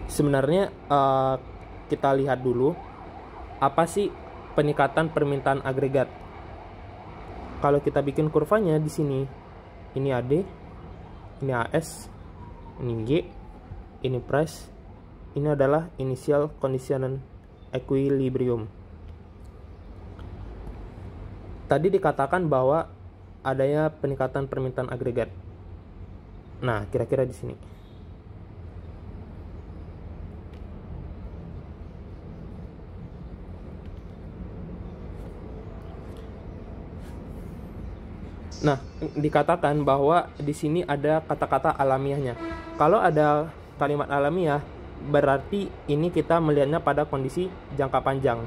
Sebenarnya kita lihat dulu apa sih peningkatan permintaan agregat. Kalau kita bikin kurvanya di sini, ini AD, ini AS, ini G, ini price, ini adalah initial condition equilibrium. Tadi dikatakan bahwa adanya peningkatan permintaan agregat. Nah, kira-kira di sini. Nah, dikatakan bahwa di sini ada kata-kata alamiahnya. Kalau ada kalimat alamiah, berarti ini kita melihatnya pada kondisi jangka panjang,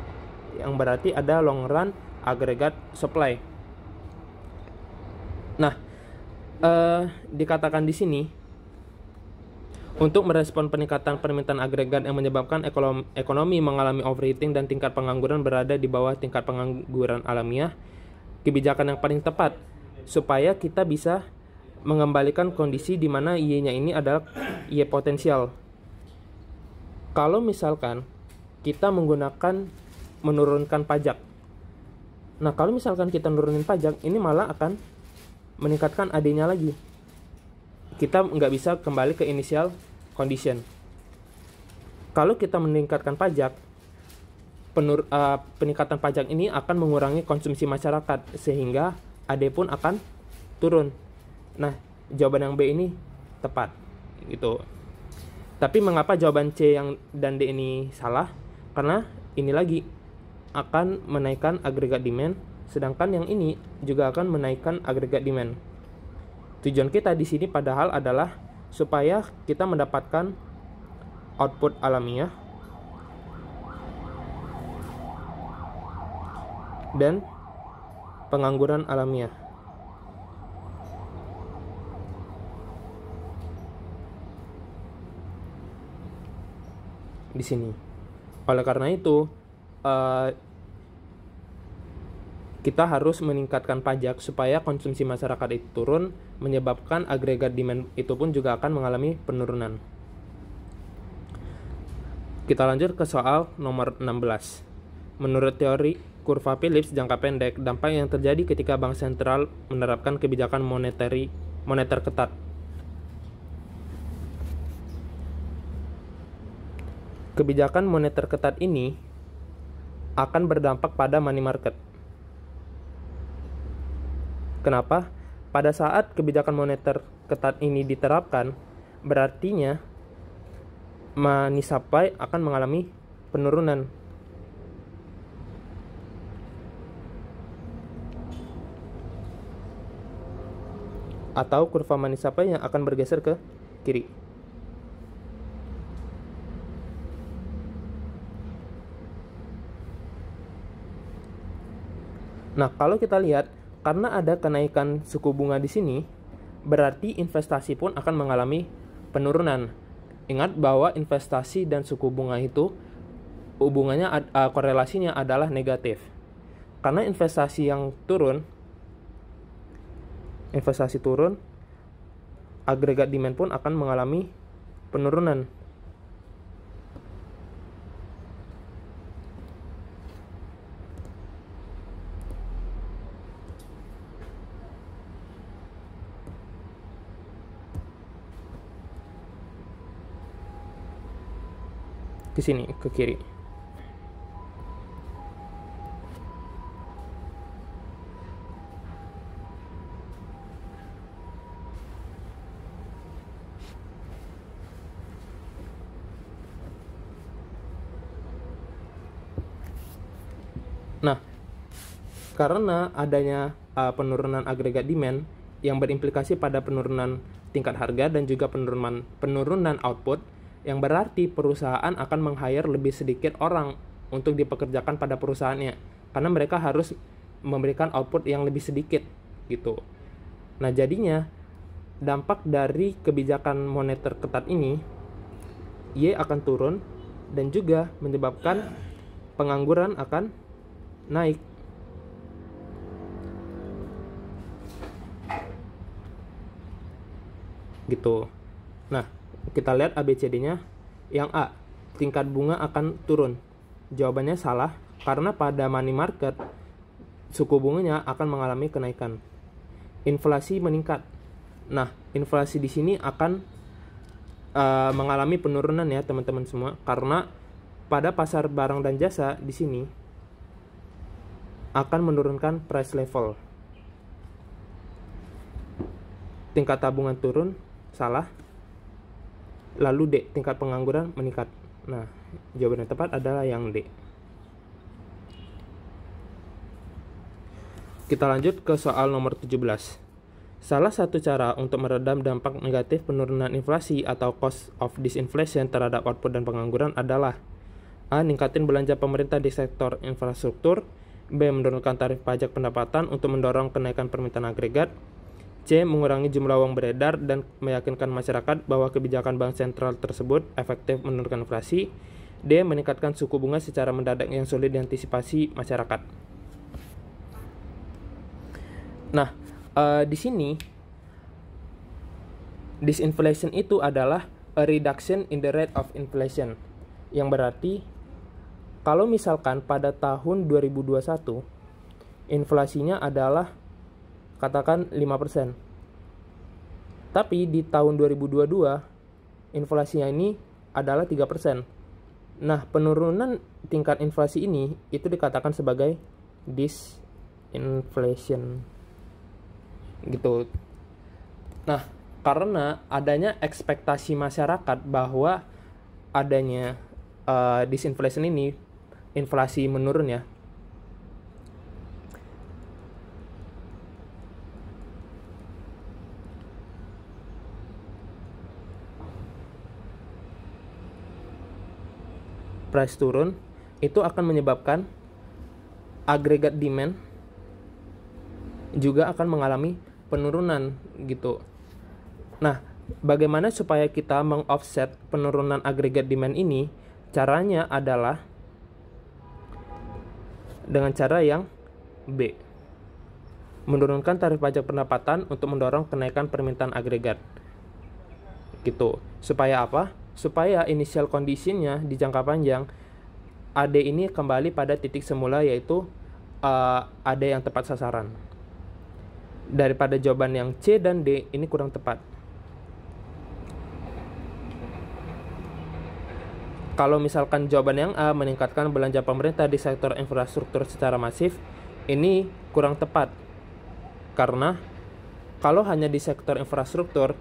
yang berarti ada long run agregat supply. Nah, dikatakan di sini untuk merespon peningkatan permintaan agregat yang menyebabkan ekonomi mengalami overheating dan tingkat pengangguran berada di bawah tingkat pengangguran alamiah, kebijakan yang paling tepat supaya kita bisa mengembalikan kondisi di mana Y-nya ini adalah Y potensial. Kalau misalkan kita menggunakan menurunkan pajak. Nah, kalau misalkan kita nurunin pajak, ini malah akan meningkatkan AD-nya lagi. Kita nggak bisa kembali ke initial condition. Kalau kita meningkatkan pajak, peningkatan pajak ini akan mengurangi konsumsi masyarakat, sehingga AD pun akan turun. Nah, jawaban yang B ini tepat gitu. Tapi mengapa jawaban C dan D ini salah? Karena ini lagi akan menaikkan agregat demand, sedangkan yang ini juga akan menaikkan agregat demand. Tujuan kita di sini padahal adalah supaya kita mendapatkan output alamiah dan pengangguran alamiah. Di sini. Oleh karena itu, kita harus meningkatkan pajak supaya konsumsi masyarakat itu turun, menyebabkan agregat demand itu pun juga akan mengalami penurunan. Kita lanjut ke soal nomor 16. Menurut teori kurva Phillips jangka pendek, dampak yang terjadi ketika bank sentral menerapkan kebijakan moneter ketat. Kebijakan moneter ketat ini akan berdampak pada money market. Kenapa? Pada saat kebijakan moneter ketat ini diterapkan, berartinya money supply akan mengalami penurunan. Atau kurva money supply yang akan bergeser ke kiri. Nah, kalau kita lihat karena ada kenaikan suku bunga di sini, berarti investasi pun akan mengalami penurunan. Ingat bahwa investasi dan suku bunga itu hubungannya korelasinya adalah negatif. Karena investasi turun, agregat demand pun akan mengalami penurunan. Ke sini, ke kiri. Nah, karena adanya penurunan agregat demand yang berimplikasi pada penurunan tingkat harga dan juga penurunan output, yang berarti perusahaan akan meng-hire lebih sedikit orang untuk dipekerjakan pada perusahaannya, karena mereka harus memberikan output yang lebih sedikit gitu. Nah, jadinya dampak dari kebijakan moneter ketat ini, Y akan turun dan juga menyebabkan pengangguran akan naik. Gitu. Nah, kita lihat ABCD-nya. Yang A, tingkat bunga akan turun. Jawabannya salah, karena pada money market suku bunganya akan mengalami kenaikan. Inflasi meningkat. Nah, inflasi di sini akan mengalami penurunan ya teman-teman semua, karena pada pasar barang dan jasa di sini akan menurunkan price level. Tingkat tabungan turun, salah. Lalu D, tingkat pengangguran meningkat. Nah, jawaban yang tepat adalah yang D. Kita lanjut ke soal nomor 17. Salah satu cara untuk meredam dampak negatif penurunan inflasi atau cost of disinflation terhadap output dan pengangguran adalah A, ningkatin belanja pemerintah di sektor infrastruktur. B, menurunkan tarif pajak pendapatan untuk mendorong kenaikan permintaan agregat. C, mengurangi jumlah uang beredar dan meyakinkan masyarakat bahwa kebijakan bank sentral tersebut efektif menurunkan inflasi. D, meningkatkan suku bunga secara mendadak yang sulit diantisipasi masyarakat. Nah, di sini disinflation itu adalah a reduction in the rate of inflation, yang berarti kalau misalkan pada tahun 2021 inflasinya adalah katakan 5%. Tapi di tahun 2022 inflasinya ini adalah 3%. Nah, penurunan tingkat inflasi ini itu dikatakan sebagai disinflation. Gitu. Nah, karena adanya ekspektasi masyarakat bahwa adanya disinflation ini, inflasi menurun ya. Price turun, itu akan menyebabkan agregat demand juga akan mengalami penurunan gitu. Nah, bagaimana supaya kita meng-offset penurunan agregat demand ini? Caranya adalah dengan cara yang B. Menurunkan tarif pajak pendapatan untuk mendorong kenaikan permintaan agregat. Gitu. Supaya apa? Supaya initial kondisinya di jangka panjang AD ini kembali pada titik semula, yaitu AD yang tepat sasaran. Daripada jawaban yang C dan D ini kurang tepat. Kalau misalkan jawaban yang A, meningkatkan belanja pemerintah di sektor infrastruktur secara masif, ini kurang tepat. Karena kalau hanya di sektor infrastruktur,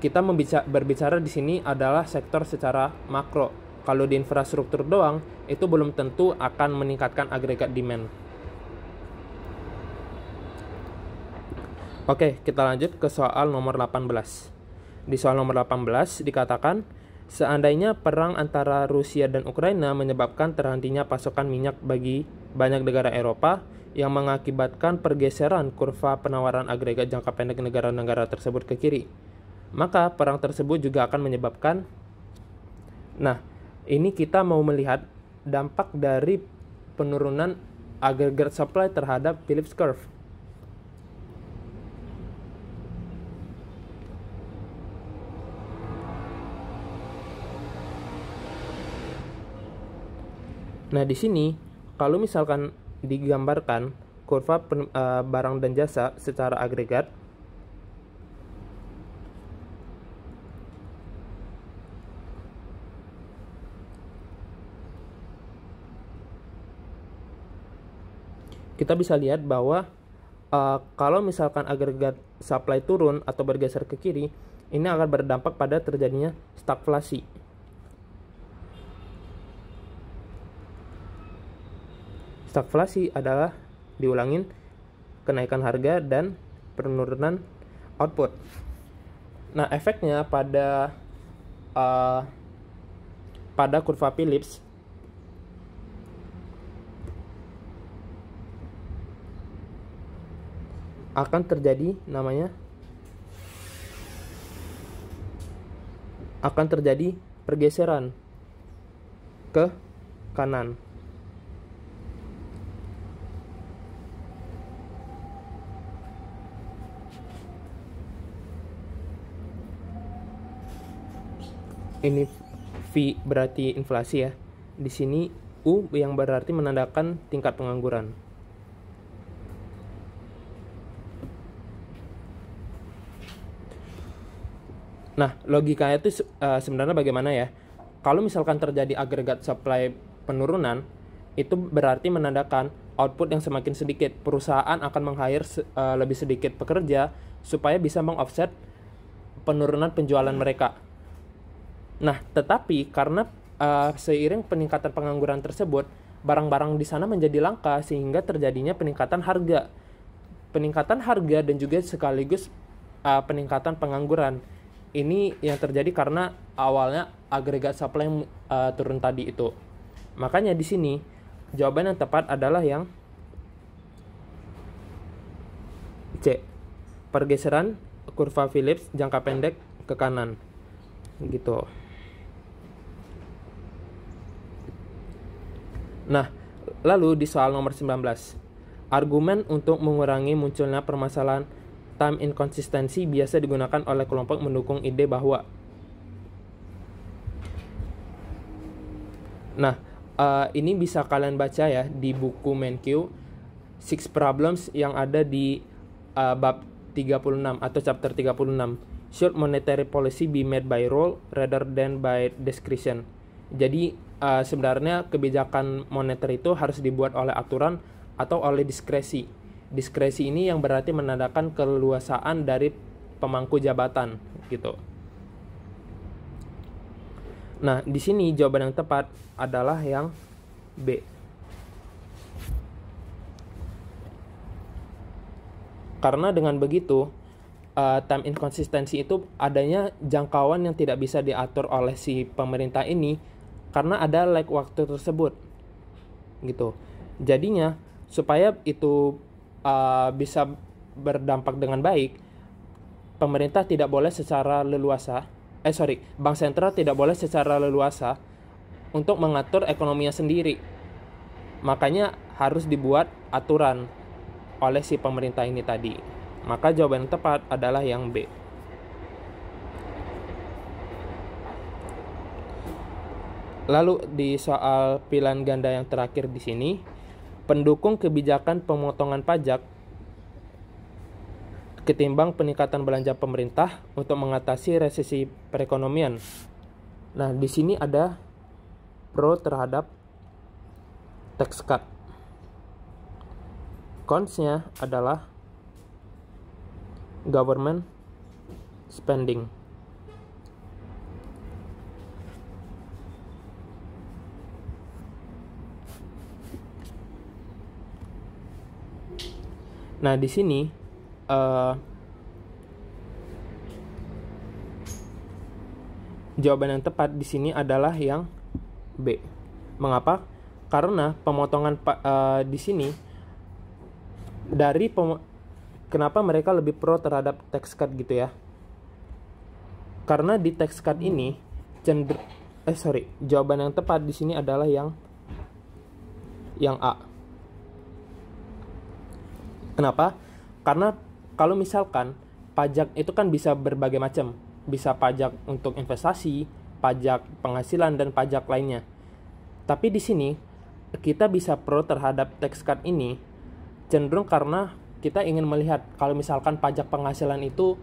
kita berbicara di sini adalah sektor secara makro. Kalau di infrastruktur doang, itu belum tentu akan meningkatkan agregat demand. Oke, kita lanjut ke soal nomor 18. Di soal nomor 18 dikatakan, seandainya perang antara Rusia dan Ukraina menyebabkan terhentinya pasokan minyak bagi banyak negara Eropa, yang mengakibatkan pergeseran kurva penawaran agregat jangka pendek negara-negara tersebut ke kiri. Maka perang tersebut juga akan menyebabkan, nah ini kita mau melihat dampak dari penurunan aggregate supply terhadap Phillips curve. Nah, di sini kalau misalkan digambarkan kurva barang dan jasa secara agregat, kita bisa lihat bahwa kalau misalkan agregat supply turun atau bergeser ke kiri, ini akan berdampak pada terjadinya stagflasi. Stagflasi adalah, diulangin, kenaikan harga dan penurunan output. Nah, efeknya pada kurva Phillips akan terjadi pergeseran ke kanan. Ini V berarti inflasi ya. Di sini U yang berarti menandakan tingkat pengangguran. Nah, logikanya itu sebenarnya bagaimana ya? Kalau misalkan terjadi agregat supply penurunan, itu berarti menandakan output yang semakin sedikit. Perusahaan akan meng-hire lebih sedikit pekerja supaya bisa meng-offset penurunan penjualan mereka. Nah, tetapi karena seiring peningkatan pengangguran tersebut, barang-barang di sana menjadi langka sehingga terjadinya peningkatan harga. Peningkatan harga dan juga sekaligus peningkatan pengangguran. Ini yang terjadi karena awalnya agregat supply yang turun tadi itu. Makanya di sini jawaban yang tepat adalah yang C. Pergeseran kurva Phillips jangka pendek ke kanan. Gitu. Nah, lalu di soal nomor 19, argumen untuk mengurangi munculnya permasalahan time inconsistency biasa digunakan oleh kelompok mendukung ide bahwa. Nah, ini bisa kalian baca ya di buku Menkyu 6 Problems yang ada di bab 36 atau chapter 36. Should monetary policy be made by rule rather than by discretion? Jadi sebenarnya kebijakan moneter itu harus dibuat oleh aturan atau oleh diskresi. Diskresi ini yang berarti menandakan keleluasaan dari pemangku jabatan gitu. Nah, di sini jawaban yang tepat adalah yang B. Karena dengan begitu time inconsistency itu adanya jangkauan yang tidak bisa diatur oleh si pemerintah ini karena ada lag waktu tersebut gitu. Jadinya supaya itu bisa berdampak dengan baik, pemerintah tidak boleh secara leluasa bank sentral tidak boleh secara leluasa untuk mengatur ekonominya sendiri. Makanya harus dibuat aturan oleh si pemerintah ini tadi. Maka jawaban yang tepat adalah yang B. Lalu di soal pilihan ganda yang terakhir di sini, pendukung kebijakan pemotongan pajak ketimbang peningkatan belanja pemerintah untuk mengatasi resesi perekonomian. Nah, di sini ada pro terhadap tax cut. Cons-nya adalah government spending. Nah, di sini jawaban yang tepat di sini adalah yang B. Mengapa? Karena pemotongan di sini kenapa mereka lebih pro terhadap tax cut gitu ya? Karena di tax cut ini jawaban yang tepat di sini adalah yang A. Kenapa? Karena kalau misalkan pajak itu kan bisa berbagai macam, bisa pajak untuk investasi, pajak penghasilan, dan pajak lainnya. Tapi di sini kita bisa pro terhadap tax cut ini cenderung karena kita ingin melihat kalau misalkan pajak penghasilan itu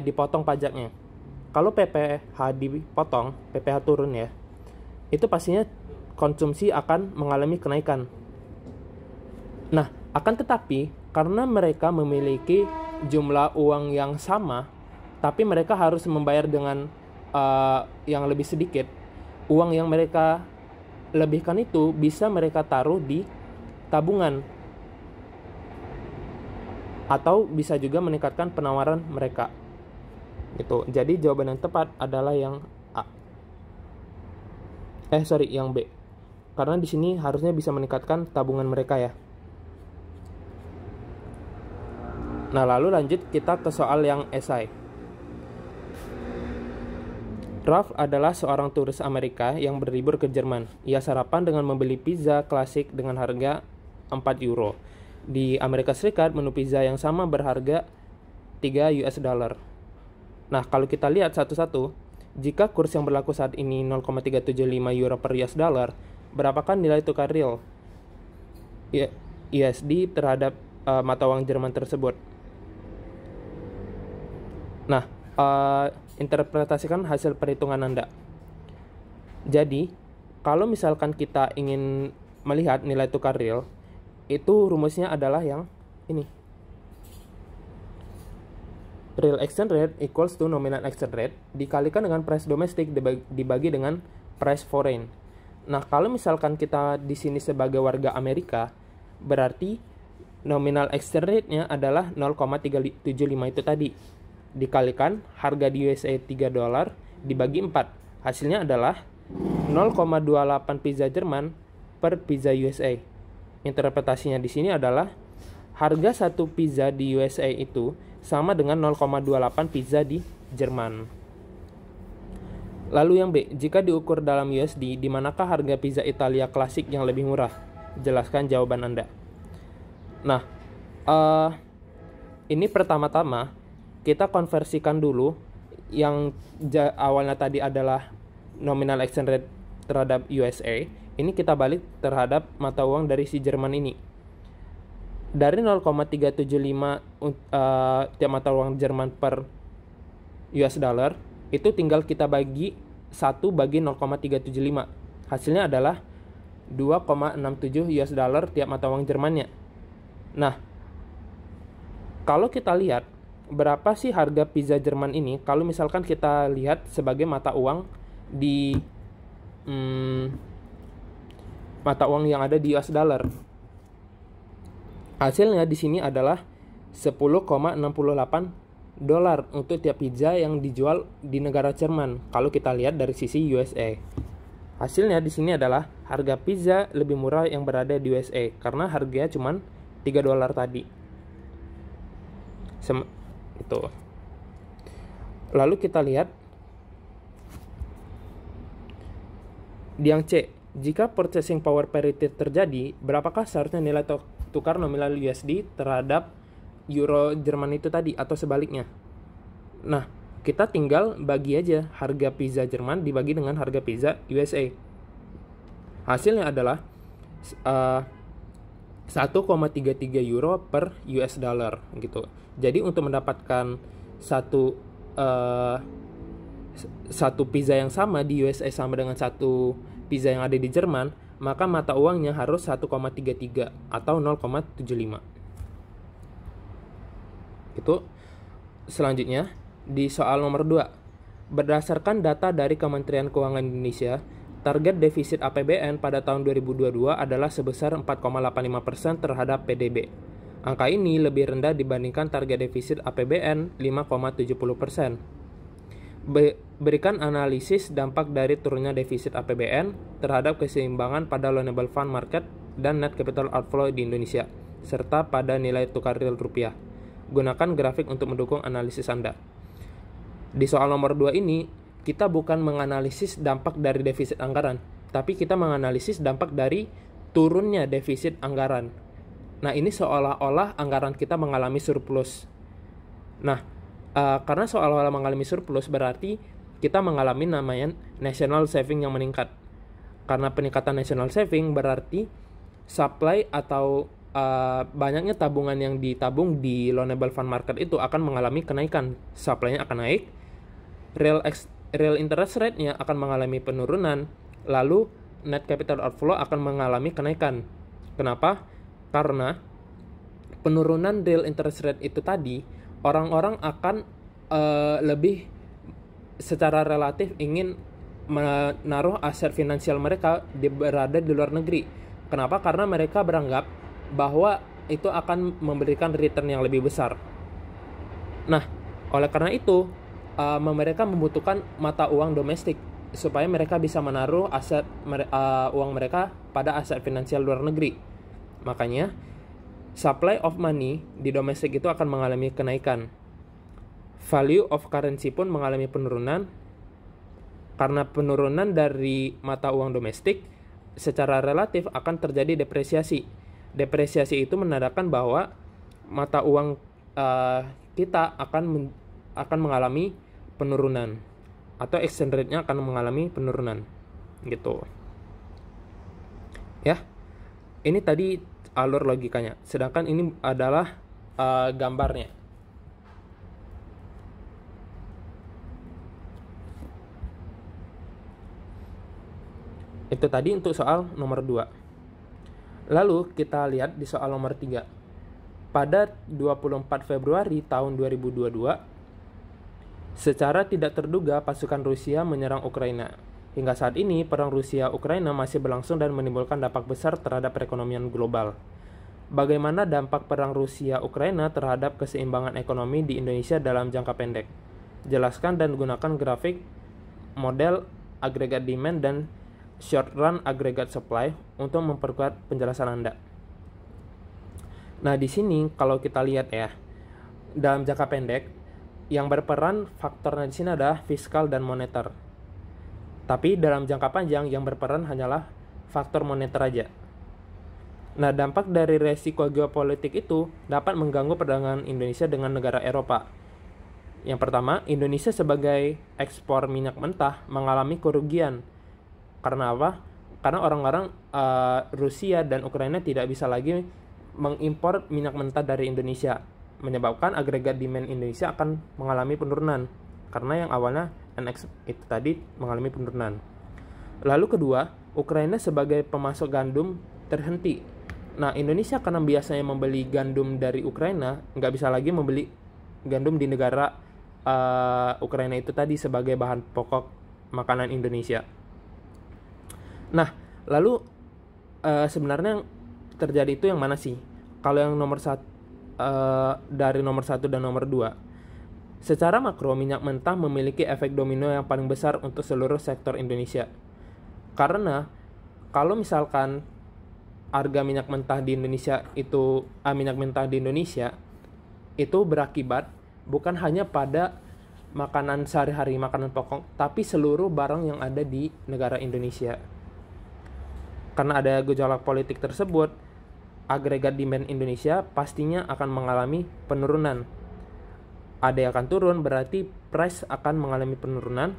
dipotong pajaknya. Kalau PPh dipotong, PPh turun ya, itu pastinya konsumsi akan mengalami kenaikan. Nah, akan tetapi karena mereka memiliki jumlah uang yang sama, tapi mereka harus membayar dengan yang lebih sedikit, uang yang mereka lebihkan itu bisa mereka taruh di tabungan, atau bisa juga meningkatkan penawaran mereka. Gitu. Jadi jawaban yang tepat adalah yang A. Yang B. Karena di sini harusnya bisa meningkatkan tabungan mereka ya. Nah, lalu lanjut kita ke soal yang esai. Ralph adalah seorang turis Amerika yang berlibur ke Jerman. Ia sarapan dengan membeli pizza klasik dengan harga 4 euro. Di Amerika Serikat, menu pizza yang sama berharga 3 US dollar. Nah, kalau kita lihat satu-satu, jika kurs yang berlaku saat ini 0,375 euro per US dollar, berapakah nilai tukar real USD terhadap mata uang Jerman tersebut? Nah, interpretasikan hasil perhitungan Anda. Jadi, kalau misalkan kita ingin melihat nilai tukar real, itu rumusnya adalah yang ini. Real exchange rate equals to nominal exchange rate dikalikan dengan price domestic dibagi dengan price foreign. Nah, kalau misalkan kita di sini sebagai warga Amerika, berarti nominal exchange rate-nya adalah 0,375 itu tadi. Dikalikan harga di USA 3 dolar dibagi 4. Hasilnya adalah 0,28 pizza Jerman per pizza USA. Interpretasinya di sini adalah harga satu pizza di USA itu sama dengan 0,28 pizza di Jerman. Lalu yang B, jika diukur dalam USD, di manakah harga pizza Italia klasik yang lebih murah? Jelaskan jawaban Anda. Nah, ini pertama-tama kita konversikan dulu yang awalnya tadi adalah nominal exchange rate terhadap USA. Ini kita balik terhadap mata uang dari si Jerman ini. Dari 0,375 tiap mata uang Jerman per US dollar, itu tinggal kita bagi 1 bagi 0,375. Hasilnya adalah 2,67 US dollar tiap mata uang Jermannya. Nah, kalau kita lihat berapa sih harga pizza Jerman ini, kalau misalkan kita lihat sebagai mata uang di mata uang yang ada di US dollar. Hasilnya di sini adalah 10,68 dolar untuk tiap pizza yang dijual di negara Jerman. Kalau kita lihat dari sisi USA. Hasilnya di sini adalah harga pizza lebih murah yang berada di USA karena harganya cuma 3 dolar tadi. Itu. Lalu kita lihat di yang C, jika purchasing power parity terjadi, berapakah seharusnya nilai tukar nominal USD terhadap euro Jerman itu tadi atau sebaliknya? Nah, kita tinggal bagi aja harga pizza Jerman dibagi dengan harga pizza USA. Hasilnya adalah 1,33 euro per US dollar gitu. Jadi untuk mendapatkan satu pizza yang sama di USA sama dengan satu pizza yang ada di Jerman, maka mata uangnya harus 1,33 atau 0,75. Itu. Selanjutnya, di soal nomor 2. Berdasarkan data dari Kementerian Keuangan Indonesia, target defisit APBN pada tahun 2022 adalah sebesar 4,85% terhadap PDB. Angka ini lebih rendah dibandingkan target defisit APBN 5,70%. Berikan analisis dampak dari turunnya defisit APBN terhadap keseimbangan pada loanable fund market dan net capital outflow di Indonesia. serta pada nilai tukar real rupiah. Gunakan grafik untuk mendukung analisis Anda. Di soal nomor 2 ini, kita bukan menganalisis dampak dari defisit anggaran, tapi kita menganalisis dampak dari turunnya defisit anggaran. Nah, ini seolah-olah anggaran kita mengalami surplus. Nah, karena seolah-olah mengalami surplus berarti kita mengalami namanya national saving yang meningkat. Karena peningkatan national saving berarti supply atau banyaknya tabungan yang ditabung di loanable fund market itu akan mengalami kenaikan. Supply-nya akan naik, real interest rate-nya akan mengalami penurunan, lalu net capital outflow akan mengalami kenaikan. Kenapa? Karena penurunan real interest rate itu tadi, orang-orang akan lebih secara relatif ingin menaruh aset finansial mereka berada di luar negeri. Kenapa? Karena mereka beranggap bahwa itu akan memberikan return yang lebih besar. Nah, oleh karena itu, mereka membutuhkan mata uang domestik supaya mereka bisa menaruh aset uang mereka pada aset finansial luar negeri. Makanya, supply of money di domestik itu akan mengalami kenaikan. Value of currency pun mengalami penurunan. Karena penurunan dari mata uang domestik, secara relatif akan terjadi depresiasi. Depresiasi itu menandakan bahwa mata uang kita akan mengalami penurunan atau exchange rate-nya akan mengalami penurunan gitu. Ya. Ini tadi alur logikanya. Sedangkan ini adalah gambarnya. Itu tadi untuk soal nomor 2. Lalu kita lihat di soal nomor 3. Pada 24 Februari tahun 2022, secara tidak terduga pasukan Rusia menyerang Ukraina. Hingga saat ini, perang Rusia-Ukraina masih berlangsung dan menimbulkan dampak besar terhadap perekonomian global. Bagaimana dampak perang Rusia-Ukraina terhadap keseimbangan ekonomi di Indonesia dalam jangka pendek? Jelaskan dan gunakan grafik model agregat demand dan short run agregat supply untuk memperkuat penjelasan Anda. Nah, di sini kalau kita lihat ya, dalam jangka pendek yang berperan faktornya di sini adalah fiskal dan moneter. Tapi dalam jangka panjang yang berperan hanyalah faktor moneter aja. Nah, dampak dari resiko geopolitik itu dapat mengganggu perdagangan Indonesia dengan negara Eropa. Yang pertama, Indonesia sebagai ekspor minyak mentah mengalami kerugian. Karena apa? Karena orang-orang Rusia dan Ukraina tidak bisa lagi mengimpor minyak mentah dari Indonesia, menyebabkan agregat demand Indonesia akan mengalami penurunan. Karena yang awalnya NX itu tadi mengalami penurunan. Lalu kedua, Ukraina sebagai pemasok gandum terhenti. Nah, Indonesia karena biasanya membeli gandum dari Ukraina, nggak bisa lagi membeli gandum di negara Ukraina itu tadi sebagai bahan pokok makanan Indonesia. Nah, lalu sebenarnya yang terjadi itu yang mana sih? Kalau yang nomor dari nomor 1 dan nomor 2. Secara makro, minyak mentah memiliki efek domino yang paling besar untuk seluruh sektor Indonesia. Karena kalau misalkan harga minyak mentah di Indonesia itu berakibat bukan hanya pada makanan sehari-hari, makanan pokok, tapi seluruh barang yang ada di negara Indonesia. Karena ada gejolak politik tersebut, agregat demand Indonesia pastinya akan mengalami penurunan. Ada yang akan turun, berarti price akan mengalami penurunan.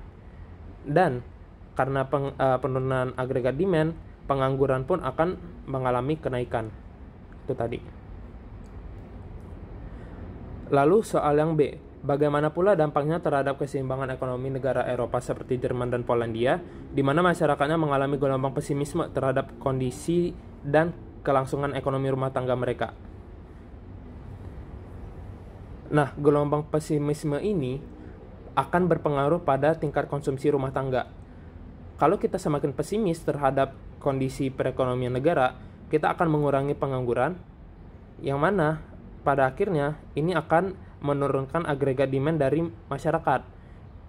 Dan karena penurunan agregat demand, pengangguran pun akan mengalami kenaikan. Itu tadi. Lalu soal yang B, bagaimana pula dampaknya terhadap keseimbangan ekonomi negara Eropa seperti Jerman dan Polandia, di mana masyarakatnya mengalami gelombang pesimisme terhadap kondisi dan kelangsungan ekonomi rumah tangga mereka. Nah, gelombang pesimisme ini akan berpengaruh pada tingkat konsumsi rumah tangga. Kalau kita semakin pesimis terhadap kondisi perekonomian negara, kita akan mengurangi pengangguran, yang mana pada akhirnya ini akan menurunkan agregat demand dari masyarakat.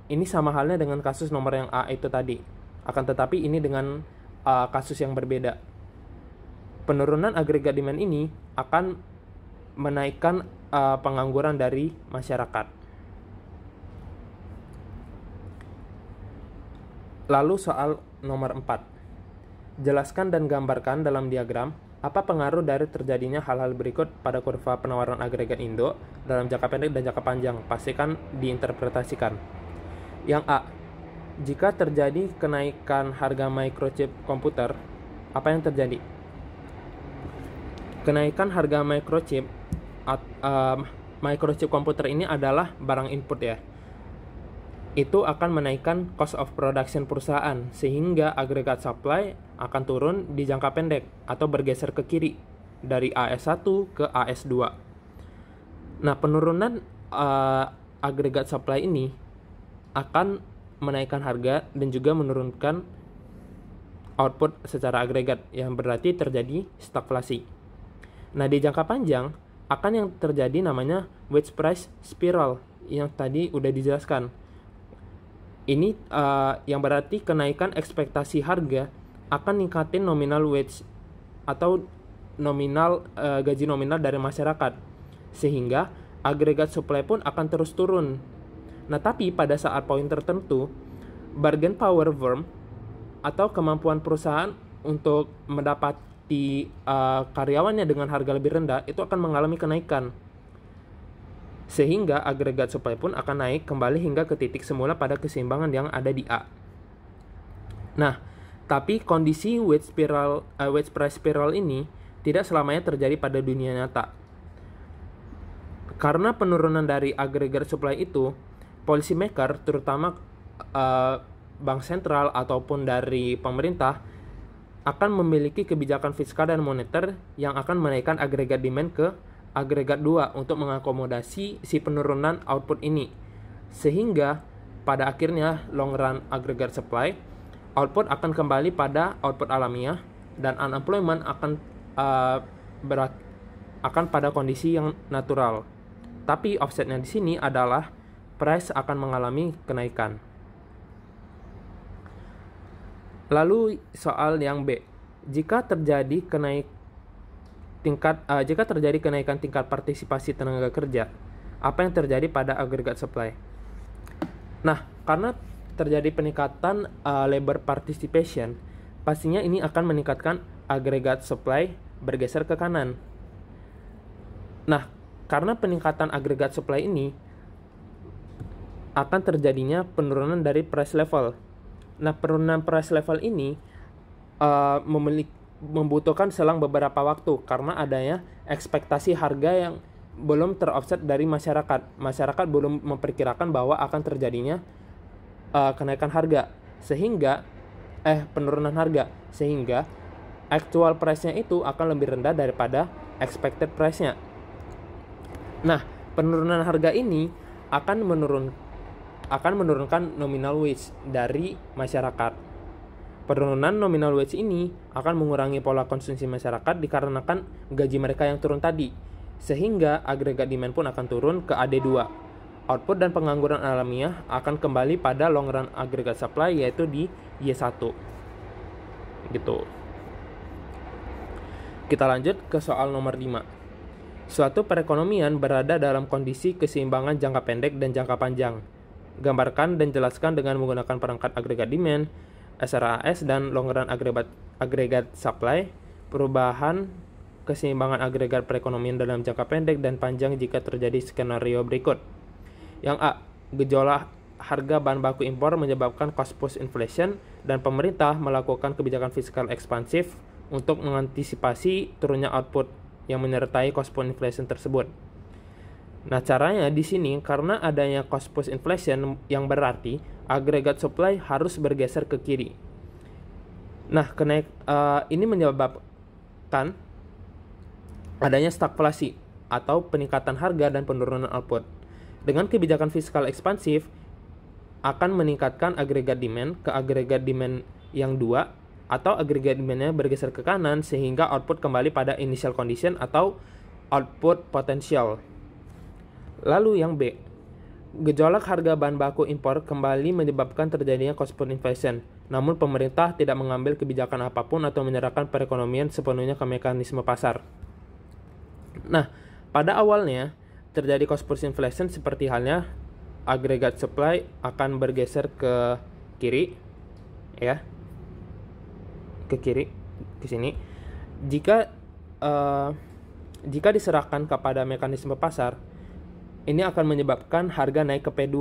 Ini sama halnya dengan kasus nomor yang A itu tadi. Akan tetapi ini dengan kasus yang berbeda. Penurunan agregat demand ini akan menaikkan pengangguran dari masyarakat. Lalu soal nomor 4. Jelaskan dan gambarkan dalam diagram apa pengaruh dari terjadinya hal-hal berikut pada kurva penawaran agregat Indo dalam jangka pendek dan jangka panjang. Pastikan diinterpretasikan. Yang A. Jika terjadi kenaikan harga microchip komputer, apa yang terjadi? Kenaikan harga microchip komputer ini adalah barang input ya. Itu akan menaikkan cost of production perusahaan, sehingga agregat supply akan turun di jangka pendek atau bergeser ke kiri dari AS1 ke AS2. Nah, penurunan agregat supply ini akan menaikkan harga dan juga menurunkan output secara agregat, yang berarti terjadi stagflasi. Nah, di jangka panjang akan yang terjadi namanya wage price spiral yang tadi udah dijelaskan. Ini yang berarti kenaikan ekspektasi harga akan ningkatin nominal wage atau gaji nominal dari masyarakat, sehingga agregat supply pun akan terus turun. Nah, tapi pada saat poin tertentu, bargain power firm atau kemampuan perusahaan untuk mendapati karyawannya dengan harga lebih rendah itu akan mengalami kenaikan, sehingga agregat supply pun akan naik kembali hingga ke titik semula pada keseimbangan yang ada di A. Nah, tapi kondisi wage price spiral ini tidak selamanya terjadi pada dunia nyata. Karena penurunan dari agregat supply itu, policy maker terutama bank sentral ataupun dari pemerintah akan memiliki kebijakan fiskal dan moneter yang akan menaikkan agregat demand ke agregat 2 untuk mengakomodasi si penurunan output ini, sehingga pada akhirnya long run agregat supply output akan kembali pada output alamiah dan unemployment akan pada kondisi yang natural. Tapi offsetnya di sini adalah price akan mengalami kenaikan. Lalu soal yang B, jika terjadi kenaikan tingkat partisipasi tenaga kerja, apa yang terjadi pada agregat supply? Nah, karena terjadi peningkatan labor participation, pastinya ini akan meningkatkan agregat supply bergeser ke kanan. Nah, karena peningkatan agregat supply ini akan terjadinya penurunan dari price level. Nah, penurunan price level ini membutuhkan selang beberapa waktu karena adanya ekspektasi harga yang belum teroffset dari masyarakat. Masyarakat belum memperkirakan bahwa akan terjadinya kenaikan harga, sehingga penurunan harga, sehingga actual price-nya itu akan lebih rendah daripada expected price-nya. Nah, penurunan harga ini akan menurunkan nominal wage dari masyarakat. Penurunan nominal wage ini akan mengurangi pola konsumsi masyarakat dikarenakan gaji mereka yang turun tadi, sehingga agregat demand pun akan turun ke AD2. Output dan pengangguran alamiah akan kembali pada long run agregat supply, yaitu di Y1. Gitu. Kita lanjut ke soal nomor 5. Suatu perekonomian berada dalam kondisi keseimbangan jangka pendek dan jangka panjang. Gambarkan dan jelaskan dengan menggunakan perangkat agregat demand, SRAS, dan long run agregat supply, perubahan keseimbangan agregat perekonomian dalam jangka pendek dan panjang jika terjadi skenario berikut. Yang A. Gejolak harga bahan baku impor menyebabkan cost push inflation dan pemerintah melakukan kebijakan fiskal ekspansif untuk mengantisipasi turunnya output yang menyertai cost push inflation tersebut. Nah, caranya di sini karena adanya cost push inflation yang berarti agregat supply harus bergeser ke kiri. Nah, ini menyebabkan adanya stagflasi atau peningkatan harga dan penurunan output. Dengan kebijakan fiskal ekspansif akan meningkatkan agregat demand ke agregat demand yang 2 atau agregat demand-nya bergeser ke kanan sehingga output kembali pada initial condition atau output potential. Lalu yang B, gejolak harga bahan baku impor kembali menyebabkan terjadinya cost push inflation. Namun pemerintah tidak mengambil kebijakan apapun atau menyerahkan perekonomian sepenuhnya ke mekanisme pasar. Nah, pada awalnya terjadi cost push inflation seperti halnya aggregate supply akan bergeser ke kiri, ya, ke kiri, ke sini. Jika diserahkan kepada mekanisme pasar, ini akan menyebabkan harga naik ke P2.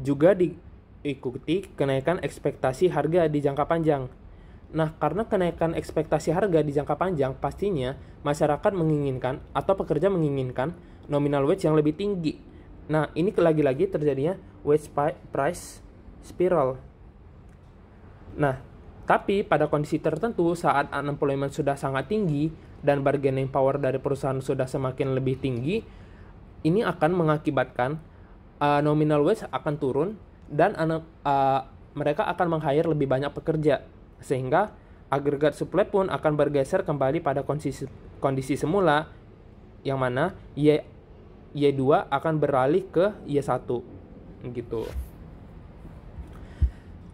Juga diikuti kenaikan ekspektasi harga di jangka panjang. Nah, karena kenaikan ekspektasi harga di jangka panjang, pastinya masyarakat menginginkan atau pekerja menginginkan nominal wage yang lebih tinggi. Nah, ini lagi-lagi terjadinya wage price spiral. Nah, tapi pada kondisi tertentu saat unemployment sudah sangat tinggi dan bargaining power dari perusahaan sudah semakin lebih tinggi, ini akan mengakibatkan nominal wage akan turun dan mereka akan meng-hire lebih banyak pekerja, sehingga aggregate supply pun akan bergeser kembali pada kondisi semula, yang mana Y2 akan beralih ke Y1 gitu.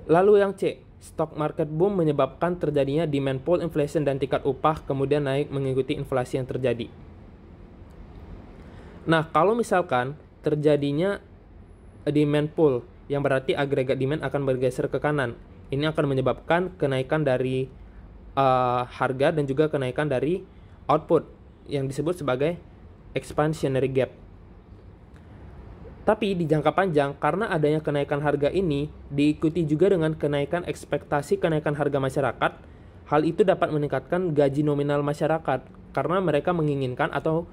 Lalu yang C, stock market boom menyebabkan terjadinya demand pull inflation dan tingkat upah kemudian naik mengikuti inflasi yang terjadi. Nah, kalau misalkan terjadinya demand pull, yang berarti agregat demand akan bergeser ke kanan. Ini akan menyebabkan kenaikan dari harga dan juga kenaikan dari output yang disebut sebagai expansionary gap. Tapi di jangka panjang, karena adanya kenaikan harga ini diikuti juga dengan kenaikan ekspektasi kenaikan harga masyarakat, hal itu dapat meningkatkan gaji nominal masyarakat karena mereka menginginkan atau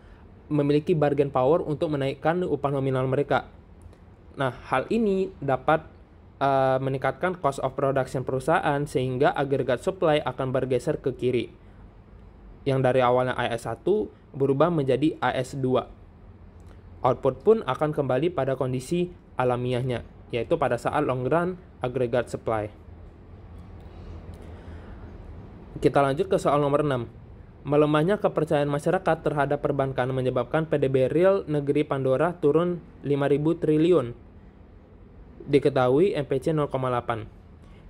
memiliki bargain power untuk menaikkan upah nominal mereka. Nah, hal ini dapat meningkatkan cost of production perusahaan sehingga aggregate supply akan bergeser ke kiri. Yang dari awalnya AS1 berubah menjadi AS2. Output pun akan kembali pada kondisi alamiahnya, yaitu pada saat long run aggregate supply. Kita lanjut ke soal nomor 6. Melemahnya kepercayaan masyarakat terhadap perbankan menyebabkan PDB real negeri Pandora turun 5.000 triliun. Diketahui MPC 0,8.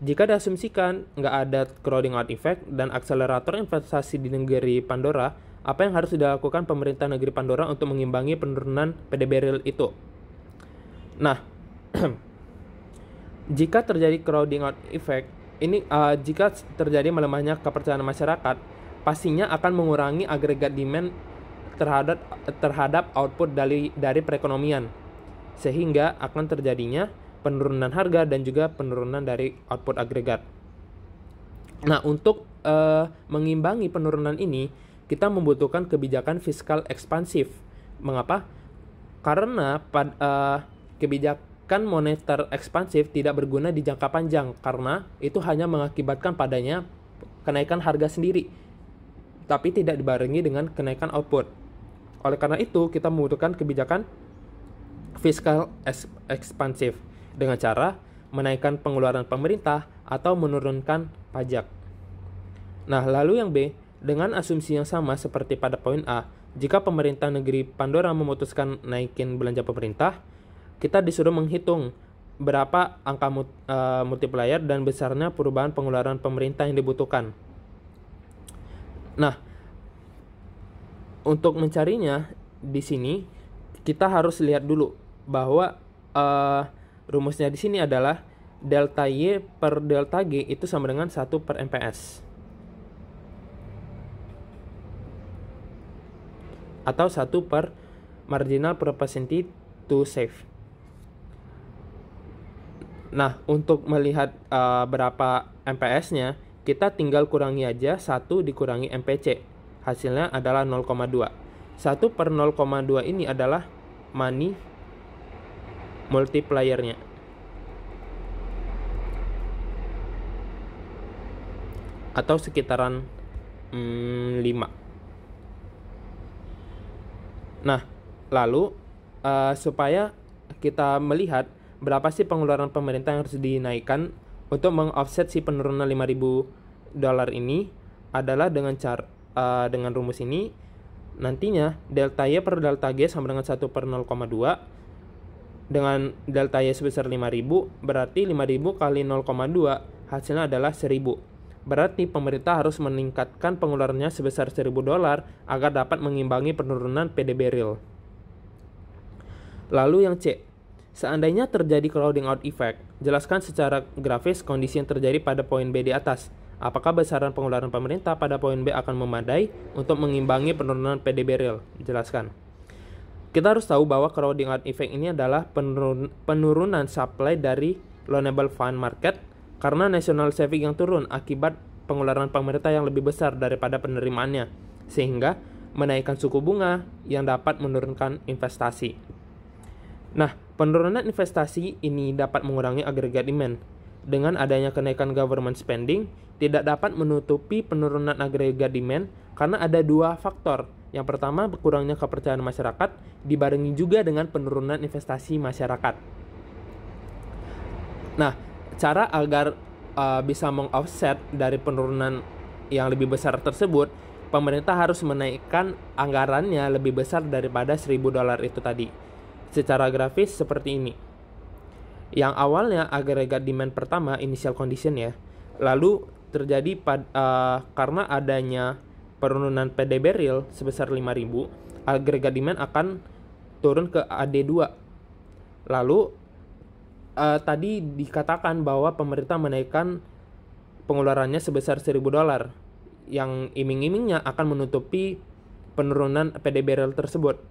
Jika diasumsikan nggak ada crowding out effect dan akselerator investasi di negeri Pandora, apa yang harus dilakukan pemerintah negeri Pandora untuk mengimbangi penurunan PDB real itu? Nah, jika terjadi crowding out effect, jika terjadi melemahnya kepercayaan masyarakat, pastinya akan mengurangi agregat demand terhadap output dari perekonomian, sehingga akan terjadinya penurunan harga dan juga penurunan dari output agregat. Nah, untuk mengimbangi penurunan ini, kita membutuhkan kebijakan fiskal ekspansif. Mengapa? Karena kebijakan moneter ekspansif tidak berguna di jangka panjang, karena itu hanya mengakibatkan padanya kenaikan harga sendiri, tapi tidak dibarengi dengan kenaikan output. Oleh karena itu, kita membutuhkan kebijakan fiskal ekspansif dengan cara menaikkan pengeluaran pemerintah atau menurunkan pajak. Nah, lalu yang B, dengan asumsi yang sama seperti pada poin A, jika pemerintah negeri Pandora memutuskan naikin belanja pemerintah, kita disuruh menghitung berapa angka multiplier dan besarnya perubahan pengeluaran pemerintah yang dibutuhkan. Nah, untuk mencarinya di sini kita harus lihat dulu bahwa rumusnya di sini adalah delta Y per delta G itu sama dengan 1 per MPS. Atau 1 per marginal propensity to save. Nah, untuk melihat berapa MPS-nya, kita tinggal kurangi aja 1 dikurangi MPC. Hasilnya adalah 0,2. 1 per 0,2 ini adalah money multipliernya. Atau sekitaran 5. Nah, lalu supaya kita melihat berapa sih pengeluaran pemerintah yang harus dinaikkan untuk meng-offset si penurunan $5.000 ini adalah dengan rumus ini. Nantinya delta Y per delta G sama dengan 1 per 0,2. Dengan delta Y sebesar 5.000, berarti 5.000 kali 0,2 hasilnya adalah 1.000. Berarti pemerintah harus meningkatkan pengeluarannya sebesar $1.000 agar dapat mengimbangi penurunan PDB real. Lalu yang C, seandainya terjadi crowding out effect, jelaskan secara grafis kondisi yang terjadi pada poin B di atas. Apakah besaran pengeluaran pemerintah pada poin B akan memadai untuk mengimbangi penurunan PDB real? Jelaskan. Kita harus tahu bahwa crowding out effect ini adalah penurunan supply dari loanable fund market karena national saving yang turun akibat pengeluaran pemerintah yang lebih besar daripada penerimaannya, sehingga menaikkan suku bunga yang dapat menurunkan investasi. Nah, penurunan investasi ini dapat mengurangi agregat demand. Dengan adanya kenaikan government spending, tidak dapat menutupi penurunan agregat demand karena ada dua faktor. Yang pertama, berkurangnya kepercayaan masyarakat, dibarengi juga dengan penurunan investasi masyarakat. Nah, cara agar bisa meng-offset dari penurunan yang lebih besar tersebut, pemerintah harus menaikkan anggarannya lebih besar daripada $1.000 itu tadi. Secara grafis seperti ini. Yang awalnya agregat demand pertama, initial condition ya, lalu terjadi karena adanya penurunan PDB real sebesar 5.000, agregat demand akan turun ke AD2. Lalu tadi dikatakan bahwa pemerintah menaikkan pengeluarannya sebesar $1.000 yang iming-imingnya akan menutupi penurunan PDB real tersebut.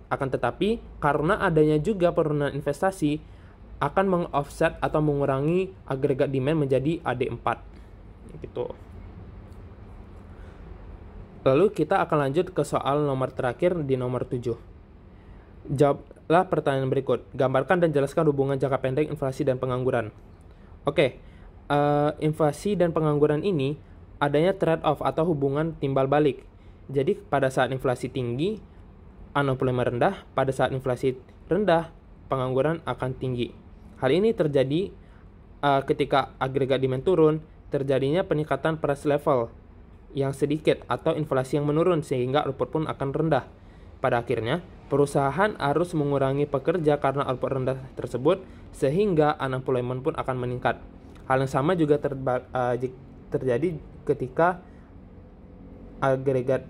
Akan tetapi, karena adanya juga penurunan investasi, akan meng-offset atau mengurangi agregat demand menjadi AD4. Gitu. Lalu kita akan lanjut ke soal nomor terakhir di nomor 7. Jawablah pertanyaan berikut. Gambarkan dan jelaskan hubungan jangka pendek inflasi dan pengangguran. Oke, inflasi dan pengangguran ini adanya trade-off atau hubungan timbal balik. Jadi pada saat inflasi tinggi, unemployment rendah, pada saat inflasi rendah, pengangguran akan tinggi. Hal ini terjadi ketika agregat demand turun, terjadinya peningkatan price level yang sedikit atau inflasi yang menurun sehingga output pun akan rendah. Pada akhirnya, perusahaan harus mengurangi pekerja karena output rendah tersebut sehingga unemployment pun akan meningkat. Hal yang sama juga terjadi ketika agregat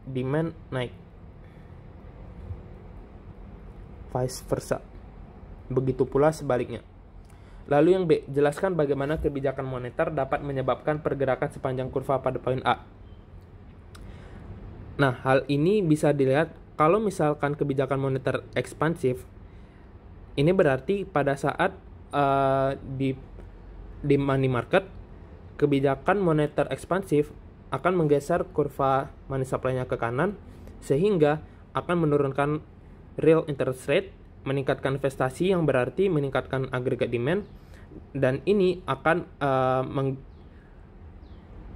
demand naik. Vice versa. Begitu pula sebaliknya. Lalu yang B, jelaskan bagaimana kebijakan moneter dapat menyebabkan pergerakan sepanjang kurva pada poin A. Nah, hal ini bisa dilihat kalau misalkan kebijakan moneter ekspansif, ini berarti pada saat di money market, kebijakan moneter ekspansif akan menggeser kurva money supply-nya ke kanan, sehingga akan menurunkan real interest rate, meningkatkan investasi yang berarti meningkatkan agregat demand, dan ini akan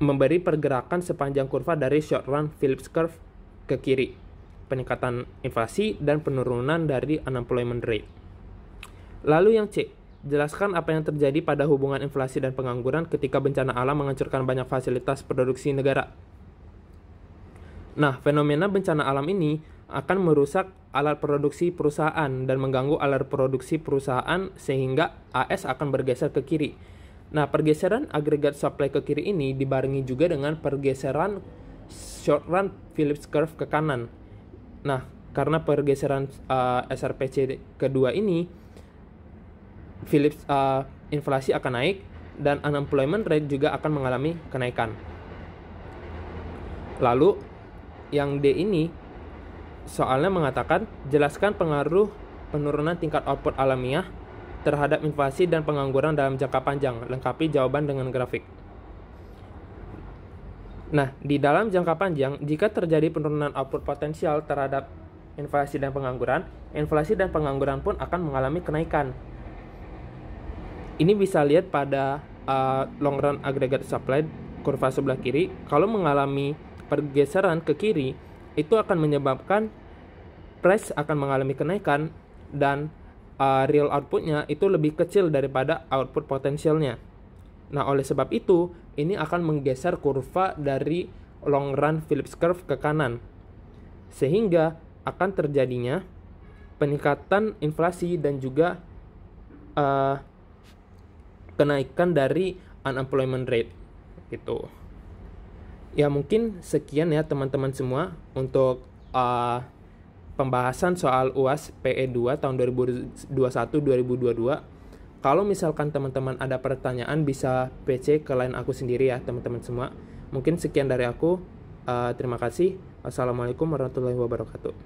memberi pergerakan sepanjang kurva dari short run Phillips curve ke kiri, peningkatan inflasi dan penurunan dari unemployment rate. Lalu yang C, jelaskan apa yang terjadi pada hubungan inflasi dan pengangguran ketika bencana alam menghancurkan banyak fasilitas produksi negara. Nah, fenomena bencana alam ini akan merusak alat produksi perusahaan dan mengganggu alat produksi perusahaan sehingga AS akan bergeser ke kiri. Nah, pergeseran agregat supply ke kiri ini dibarengi juga dengan pergeseran short run Phillips curve ke kanan. Nah, karena pergeseran SRPC kedua ini, inflasi akan naik dan unemployment rate juga akan mengalami kenaikan. Lalu yang D ini soalnya mengatakan jelaskan pengaruh penurunan tingkat output alamiah terhadap inflasi dan pengangguran dalam jangka panjang. Lengkapi jawaban dengan grafik. Nah, di dalam jangka panjang, jika terjadi penurunan output potensial terhadap inflasi dan pengangguran pun akan mengalami kenaikan. Ini bisa lihat pada long run aggregate supply kurva sebelah kiri. Kalau mengalami pergeseran ke kiri, itu akan menyebabkan price akan mengalami kenaikan dan real outputnya itu lebih kecil daripada output potensialnya. Nah, oleh sebab itu, ini akan menggeser kurva dari long run Phillips curve ke kanan. Sehingga akan terjadinya peningkatan inflasi dan juga kenaikan dari unemployment rate. gitu. Ya mungkin sekian ya teman-teman semua untuk pembahasan soal UAS PE2 tahun 2021-2022. Kalau misalkan teman-teman ada pertanyaan bisa PC ke line aku sendiri ya teman-teman semua. Mungkin sekian dari aku. Terima kasih. Wassalamualaikum warahmatullahi wabarakatuh.